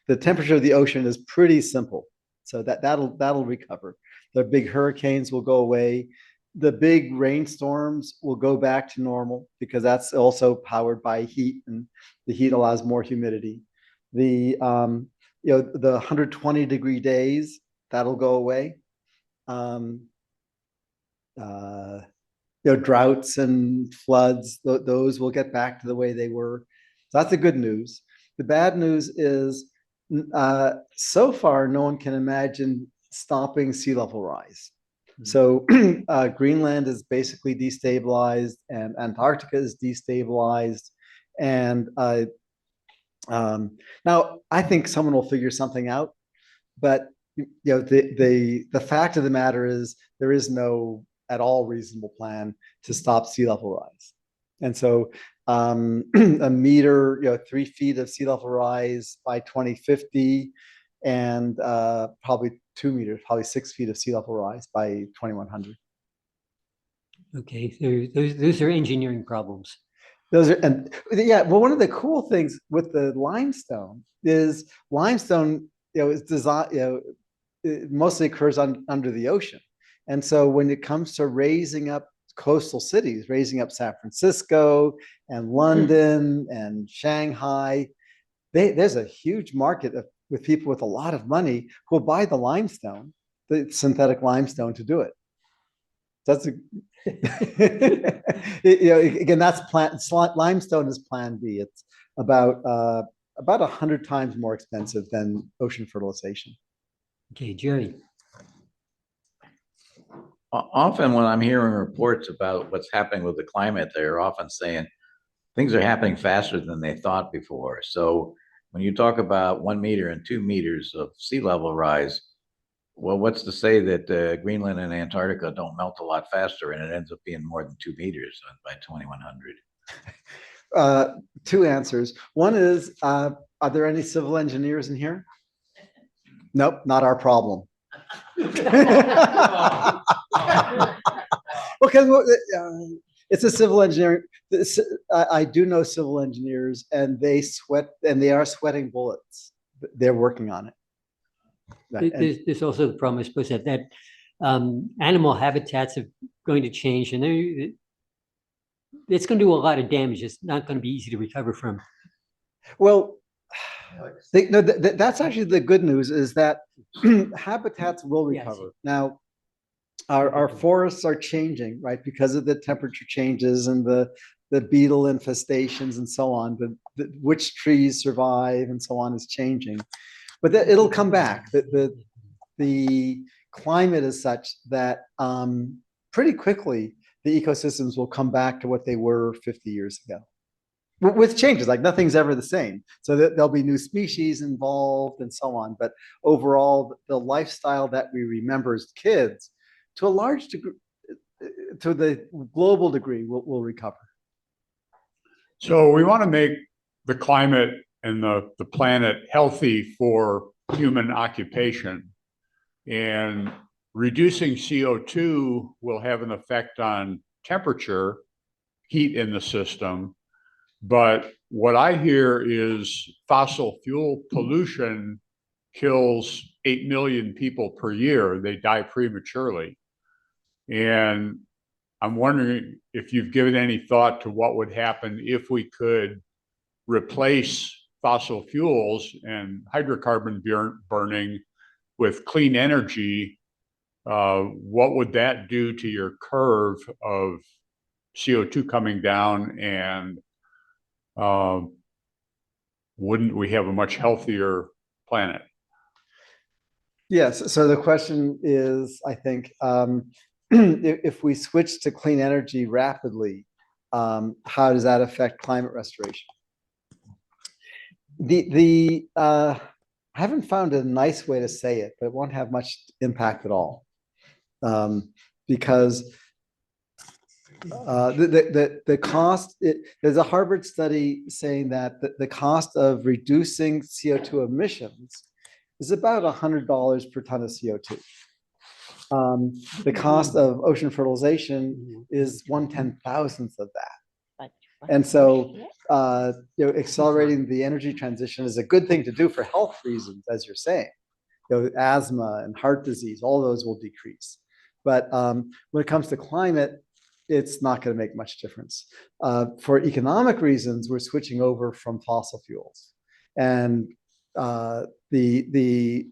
the temperature of the ocean is pretty simple, so that'll recover. The big hurricanes will go away. The big rainstorms will go back to normal because that's also powered by heat, and the heat allows more humidity. The 120-degree days, that'll go away. Droughts and floods, those will get back to the way they were. So that's the good news. The bad news is, so far, no one can imagine stopping sea level rise. So Greenland is basically destabilized, and Antarctica is destabilized. And now I think someone will figure something out, but the fact of the matter is there is no at all reasonable plan to stop sea level rise. And so a meter, 3 feet of sea level rise by 2050, and probably 2 meters, probably 6 feet of sea level rise by 2100. Okay, so those are engineering problems. Those are, and yeah, well, one of the cool things with the limestone is limestone, is designed, it mostly occurs under the ocean. And so when it comes to raising up coastal cities, raising up San Francisco and London and Shanghai, there's a huge market with people with a lot of money who will buy the limestone, the synthetic limestone, to do it. That's again, that's limestone is plan B. It's about 100 times more expensive than ocean fertilization. Okay, Jerry. Often when I'm hearing reports about what's happening with the climate, they're often saying things are happening faster than they thought before. So when you talk about 1 meter and 2 meters of sea level rise, well, what's to say that Greenland and Antarctica don't melt a lot faster and it ends up being more than 2 meters by 2100? 2 answers. One is, are there any civil engineers in here? Nope, not our problem. Because it's a civil engineering. I do know civil engineers, and they sweat, and they are sweating bullets. They're working on it. There's also the problem, I suppose, that animal habitats are going to change, and it's going to do a lot of damage. It's not going to be easy to recover from. Well, that's actually the good news, is that habitats will recover. Now, our forests are changing, right, because of the temperature changes and the beetle infestations and so on. Which trees survive and so on is changing, but it'll come back. The climate is such that pretty quickly the ecosystems will come back to what they were 50 years ago, with changes. Like, nothing's ever the same, so there'll be new species involved and so on. But overall, the lifestyle that we remember as kids, to a large degree, to the global degree, will recover. So we want to make the climate and the planet healthy for human occupation, and reducing CO2 will have an effect on temperature, heat in the system. But what I hear is fossil fuel pollution kills 8 million people per year. They die prematurely. And I'm wondering if you've given any thought to what would happen if we could replace fossil fuels and hydrocarbon burning with clean energy. What would that do to your curve of CO2 coming down, and wouldn't we have a much healthier planet? Yes. So the question is, I think, if we switch to clean energy rapidly, how does that affect climate restoration? I haven't found a nice way to say it, but it won't have much impact at all, because the cost. There's a Harvard study saying that the cost of reducing CO2 emissions is about $100 per ton of CO2. The cost of ocean fertilization is 1/10,000th of that. And so, accelerating the energy transition is a good thing to do for health reasons, as you're saying. Asthma and heart disease, all those will decrease. But when it comes to climate, it's not going to make much difference. For economic reasons, we're switching over from fossil fuels, and the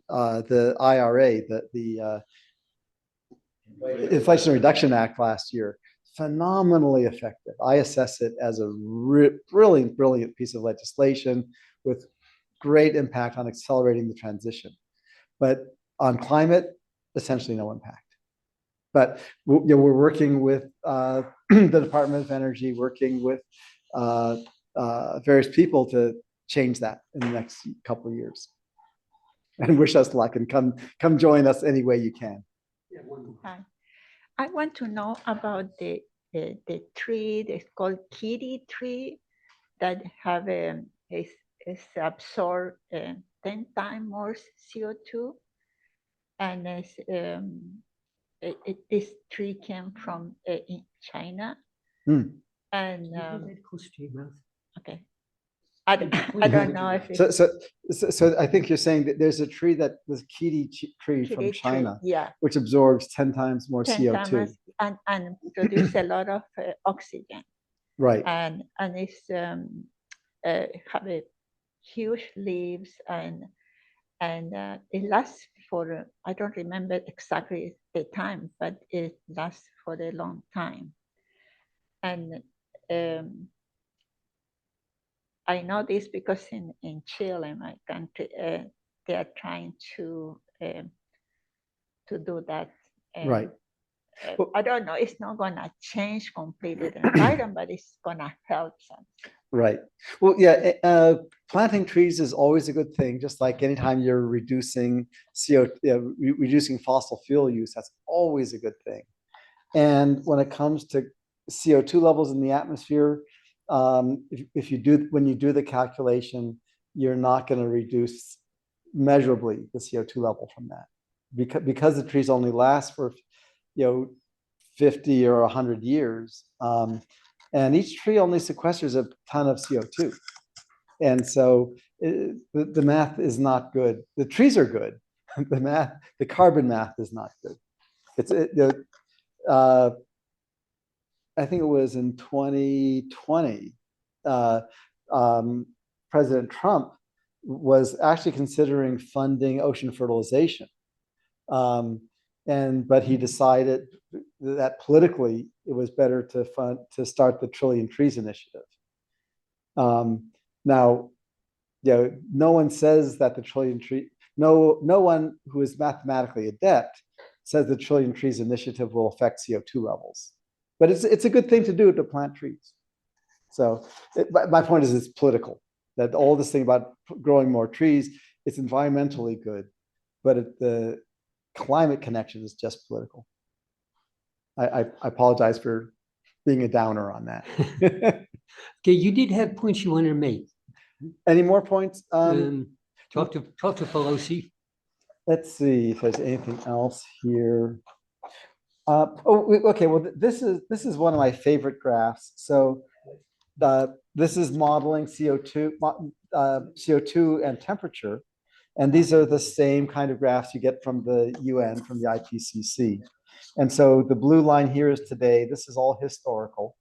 IRA, the Inflation Reduction Act last year, phenomenally effective. I assess it as a brilliant piece of legislation with great impact on accelerating the transition. But on climate, essentially no impact. But we're working with the Department of Energy, working with various people to change that in the next couple of years. And wish us luck, and come join us any way you can. Hi. I want to know about the tree that's called kiwi tree that have is absorb 10 times more CO2, and this tree came from in China. And okay, I don't know if it's so I think you're saying that there's a tree that was kiwi tree from China, yeah, which absorbs 10 times more 10 CO2. times and produce a lot of oxygen. Right. And it's have a huge leaves, and it lasts for I don't remember exactly the time, but it lasts for a long time. And I know this because in Chile, my country, they are trying to do that. Right. I don't know. It's not gonna change completely the environment, but it's gonna help some. Right. Well, yeah. Planting trees is always a good thing. Just like anytime you're reducing CO2, reducing fossil fuel use, that's always a good thing. And when it comes to CO2 levels in the atmosphere, when you do the calculation, you're not going to reduce measurably the CO2 level from that, because the trees only last for 50 or 100 years, and each tree only sequesters a ton of CO2, and so the math is not good. The trees are good. The carbon math is not good. I think it was in 2020, President Trump was actually considering funding ocean fertilization. But he decided that politically it was better to start the Trillion Trees Initiative. Now, no one says that the no one who is mathematically adept says the Trillion Trees Initiative will affect CO2 levels. But it's a good thing to do, to plant trees. So my point is, it's political. That all this thing about growing more trees, it's environmentally good, but the climate connection is just political. I apologize for being a downer on that. Okay, you did have points you wanted to make. Any more points? Talk to Pelosi. Let's see if there's anything else here. Okay. Well, this is one of my favorite graphs. So this is modeling CO2 and temperature, and these are the same kind of graphs you get from the UN, from the IPCC. And so the blue line here is today. This is all historical.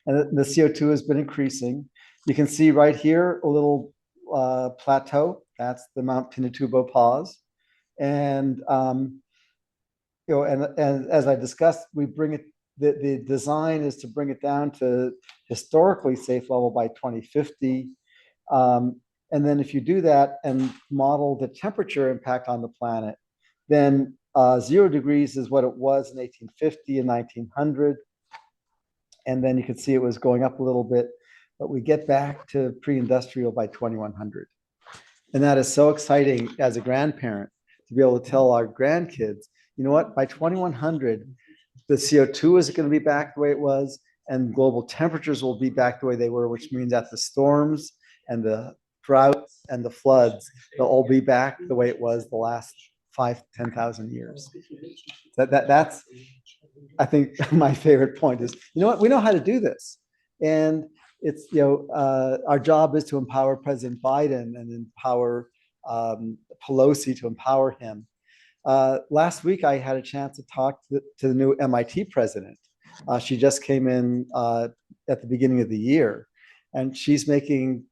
And the CO2 has been increasing. You can see right here a little plateau. That's the Mount Pinatubo pause. And you know, and as I discussed, we bring it. The design is to bring it down to historically safe level by 2050. And then if you do that and model the temperature impact on the planet, then 0 degrees is what it was in 1850 and 1900. And then you can see it was going up a little bit, but we get back to pre-industrial by 2100. And that is so exciting as a grandparent to be able to tell our grandkids, you know what, by 2100, the CO2 is going to be back the way it was, and global temperatures will be back the way they were, which means that the storms and the droughts and the floods, they'll all be back the way it was the last 5,000 to 10,000 years. That's, I think, my favorite point is, you know what, we know how to do this. And it's, you know, our job is to empower President Biden and empower Pelosi to empower him. Last week, I had a chance to talk to the new MIT president. She just came in at the beginning of the year, and she's making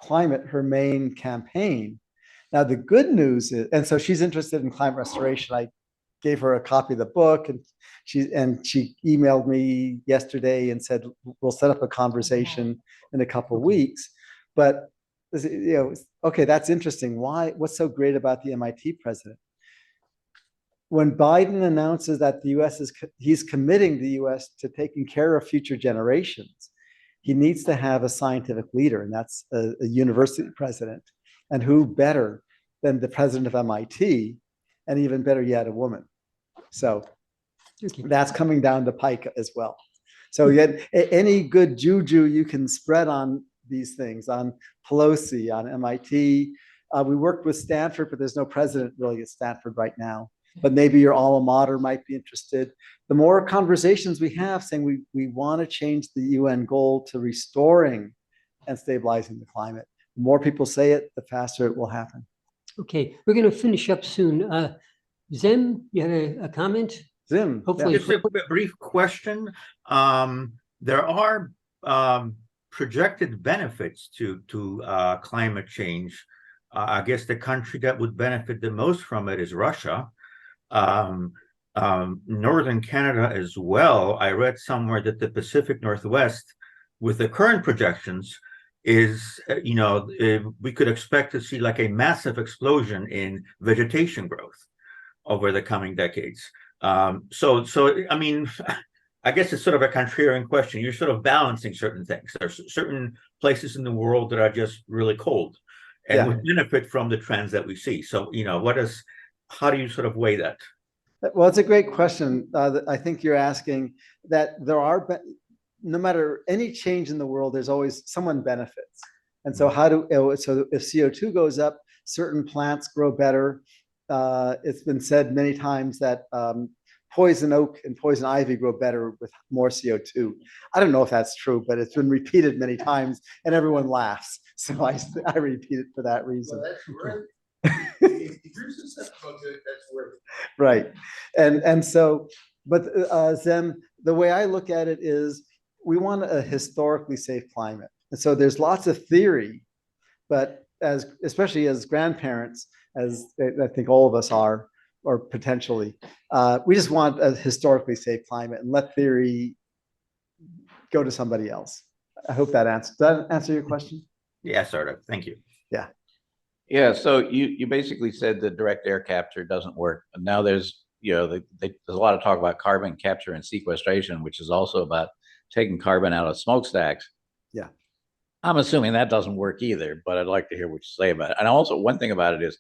climate her main campaign. Now, the good news is, and so she's interested in climate restoration. I gave her a copy of the book, and she emailed me yesterday and said, we'll set up a conversation in a couple of weeks. But, you know, okay, that's interesting. Why? What's so great about the MIT president? When Biden announces that the U.S. he's committing the U.S. to taking care of future generations, he needs to have a scientific leader, and that's a university president. And who better than the president of MIT, and even better yet, a woman. So that's coming down the pike as well. So yet any good juju you can spread on these things, on Pelosi, on MIT. We worked with Stanford, but there's no president really at Stanford right now. But maybe your alma mater might be interested. The more conversations we have saying we want to change the UN goal to restoring and stabilizing the climate, the more people say it, the faster it will happen. Okay, we're going to finish up soon. Zim, you had a comment? Zim, Hopefully. Just a brief question. There are projected benefits to climate change. I guess the country that would benefit the most from it is Russia. Northern Canada as well. I read somewhere that the Pacific Northwest, with the current projections, is, you know, we could expect to see like a massive explosion in vegetation growth over the coming decades. So I mean, I guess it's sort of a contrarian question. You're sort of balancing certain things. There's certain places in the world that are just really cold and would benefit from the trends that we see. So, you know, how do you sort of weigh that? Well, it's a great question. I think you're asking that there are, no matter any change in the world, there's always someone benefits. And so so if CO2 goes up, certain plants grow better. It's been said many times that poison oak and poison ivy grow better with more CO2. I don't know if that's true, but it's been repeated many times and everyone laughs. So I repeat it for that reason. Well, that's right. Right. And so, but Zem, the way I look at it is we want a historically safe climate. And so there's lots of theory, but especially as grandparents, as I think all of us are, or potentially, we just want a historically safe climate and let theory go to somebody else. I hope that answer your question? Yeah, sort of. Thank you. Yeah. Yeah, so you basically said that direct air capture doesn't work. And now there's, you know, there's a lot of talk about carbon capture and sequestration, which is also about taking carbon out of smokestacks. Yeah. I'm assuming that doesn't work either, but I'd like to hear what you say about it. And also, one thing about it is,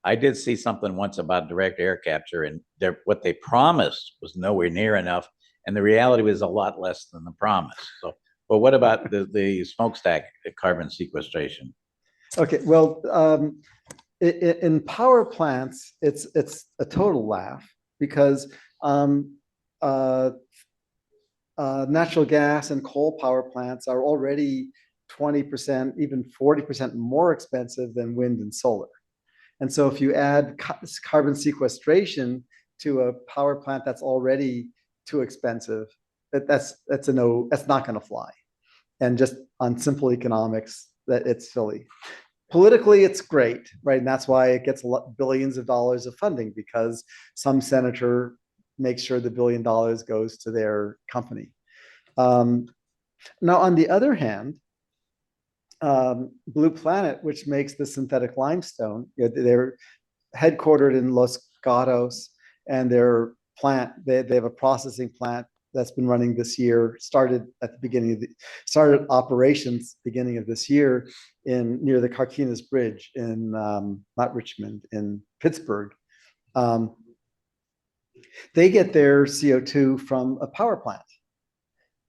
I did see something once about direct air capture, and what they promised was nowhere near enough, and the reality was a lot less than the promise. So, but what about the smokestack carbon sequestration? Okay, well, in power plants, it's a total laugh because natural gas and coal power plants are already 20%, even 40% more expensive than wind and solar. And so if you add carbon sequestration to a power plant that's already too expensive, that's a no, that's not going to fly. And just on simple economics, that it's silly. Politically, it's great, right? And that's why it gets billions of dollars of funding, because some senator makes sure the $1 billion goes to their company. Now, on the other hand, Blue Planet, which makes the synthetic limestone, they're headquartered in Los Gatos, and their plant, they have a processing plant that's been running this year, started operations beginning of this year near the Carquinez Bridge in, not Richmond, in Pittsburgh. They get their CO2 from a power plant.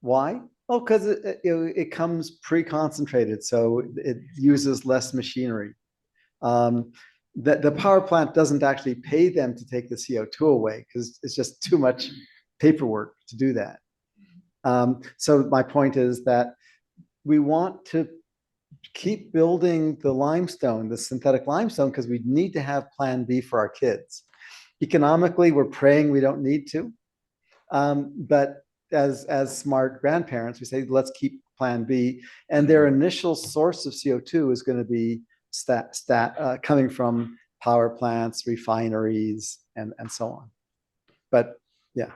Why? Oh, because it comes pre-concentrated, so it uses less machinery. The power plant doesn't actually pay them to take the CO2 away, because it's just too much paperwork to do that. So my point is that we want to keep building the limestone, the synthetic limestone, because we need to have plan B for our kids. Economically, we're praying we don't need to. But as smart grandparents, we say, let's keep plan B. And their initial source of CO2 is going to be coming from power plants, refineries, and so on. But yeah.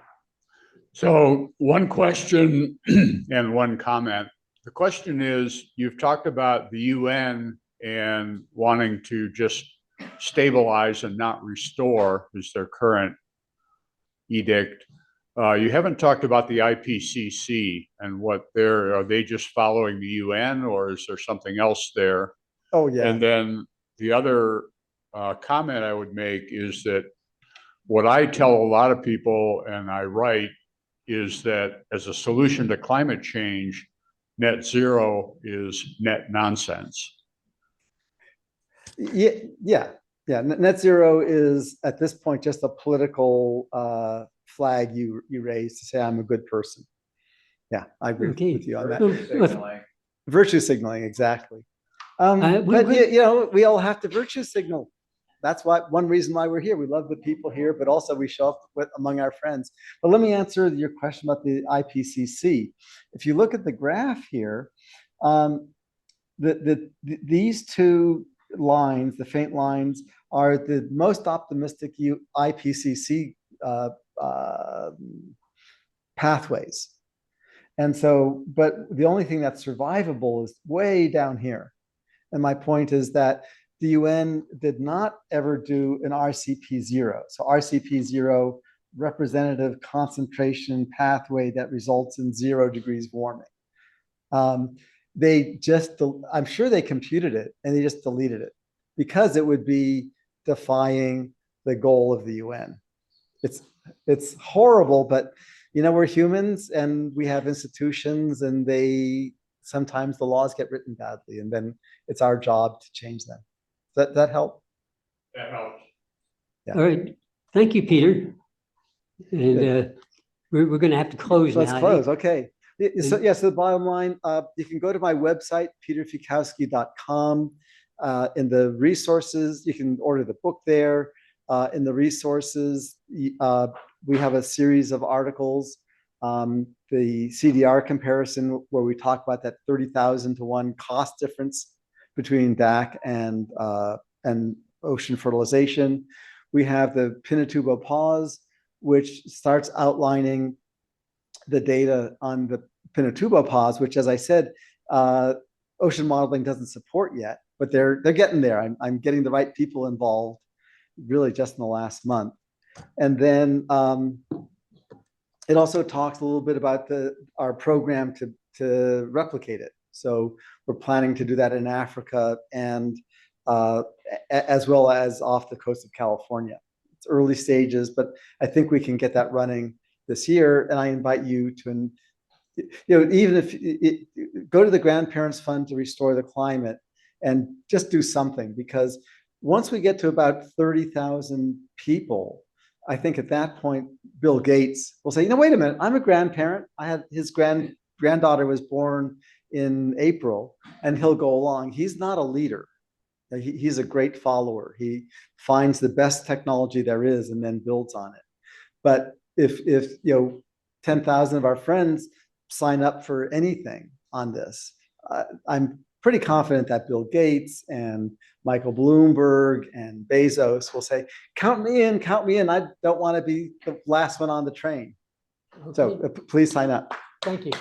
So one question and one comment. The question is, you've talked about the UN and wanting to just stabilize and not restore, is their current edict. You haven't talked about the IPCC and what are they just following the UN, or is there something else there? Oh, yeah. And then the other comment I would make is that what I tell a lot of people, and I write, is that as a solution to climate change, net zero is net nonsense. Yeah. Net zero is at this point just a political flag you raise to say I'm a good person. Yeah, I agree with you on that. Virtue signaling, exactly. But we all have to virtue signal. That's one reason why we're here. We love the people here, but also we show up among our friends. But let me answer your question about the IPCC. If you look at the graph here, these two lines, the faint lines, are the most optimistic IPCC pathways. And so, but the only thing that's survivable is way down here. And my point is that the UN did not ever do an RCP 0. So RCP 0, representative concentration pathway that results in 0 degrees warming. They just, I'm sure they computed it and they just deleted it because it would be defying the goal of the UN. It's horrible, but we're humans and we have institutions, and sometimes the laws get written badly, and then it's our job to change them. That help? That helps. Yeah. All right. Thank you, Peter. And we're going to have to close now. Let's close. Okay. So the bottom line, you can go to my website, peterfiekowsky.com. In the resources, you can order the book there. In the resources, we have a series of articles. The CDR comparison, where we talk about that 30,000 to 1 cost difference between DAC and ocean fertilization. We have the Pinatubo pause, which starts outlining the data on the Pinatubo pause, which, as I said, ocean modeling doesn't support yet, but they're getting there. I'm getting the right people involved, really just in the last month. And then it also talks a little bit about our program to replicate it. So we're planning to do that in Africa and as well as off the coast of California. It's early stages, but I think we can get that running this year. And I invite you to, even if go to the Grandparents Fund to Restore the Climate and just do something, because once we get to about 30,000 people, I think at that point, Bill Gates will say, wait a minute, I'm a grandparent. I had his granddaughter was born in April, and he'll go along. He's not a leader. He's a great follower. He finds the best technology there is and then builds on it. But if 10,000 of our friends sign up for anything on this, I'm pretty confident that Bill Gates and Michael Bloomberg and Bezos will say, count me in, I don't want to be the last one on the train. So Okay, please sign up. thank you.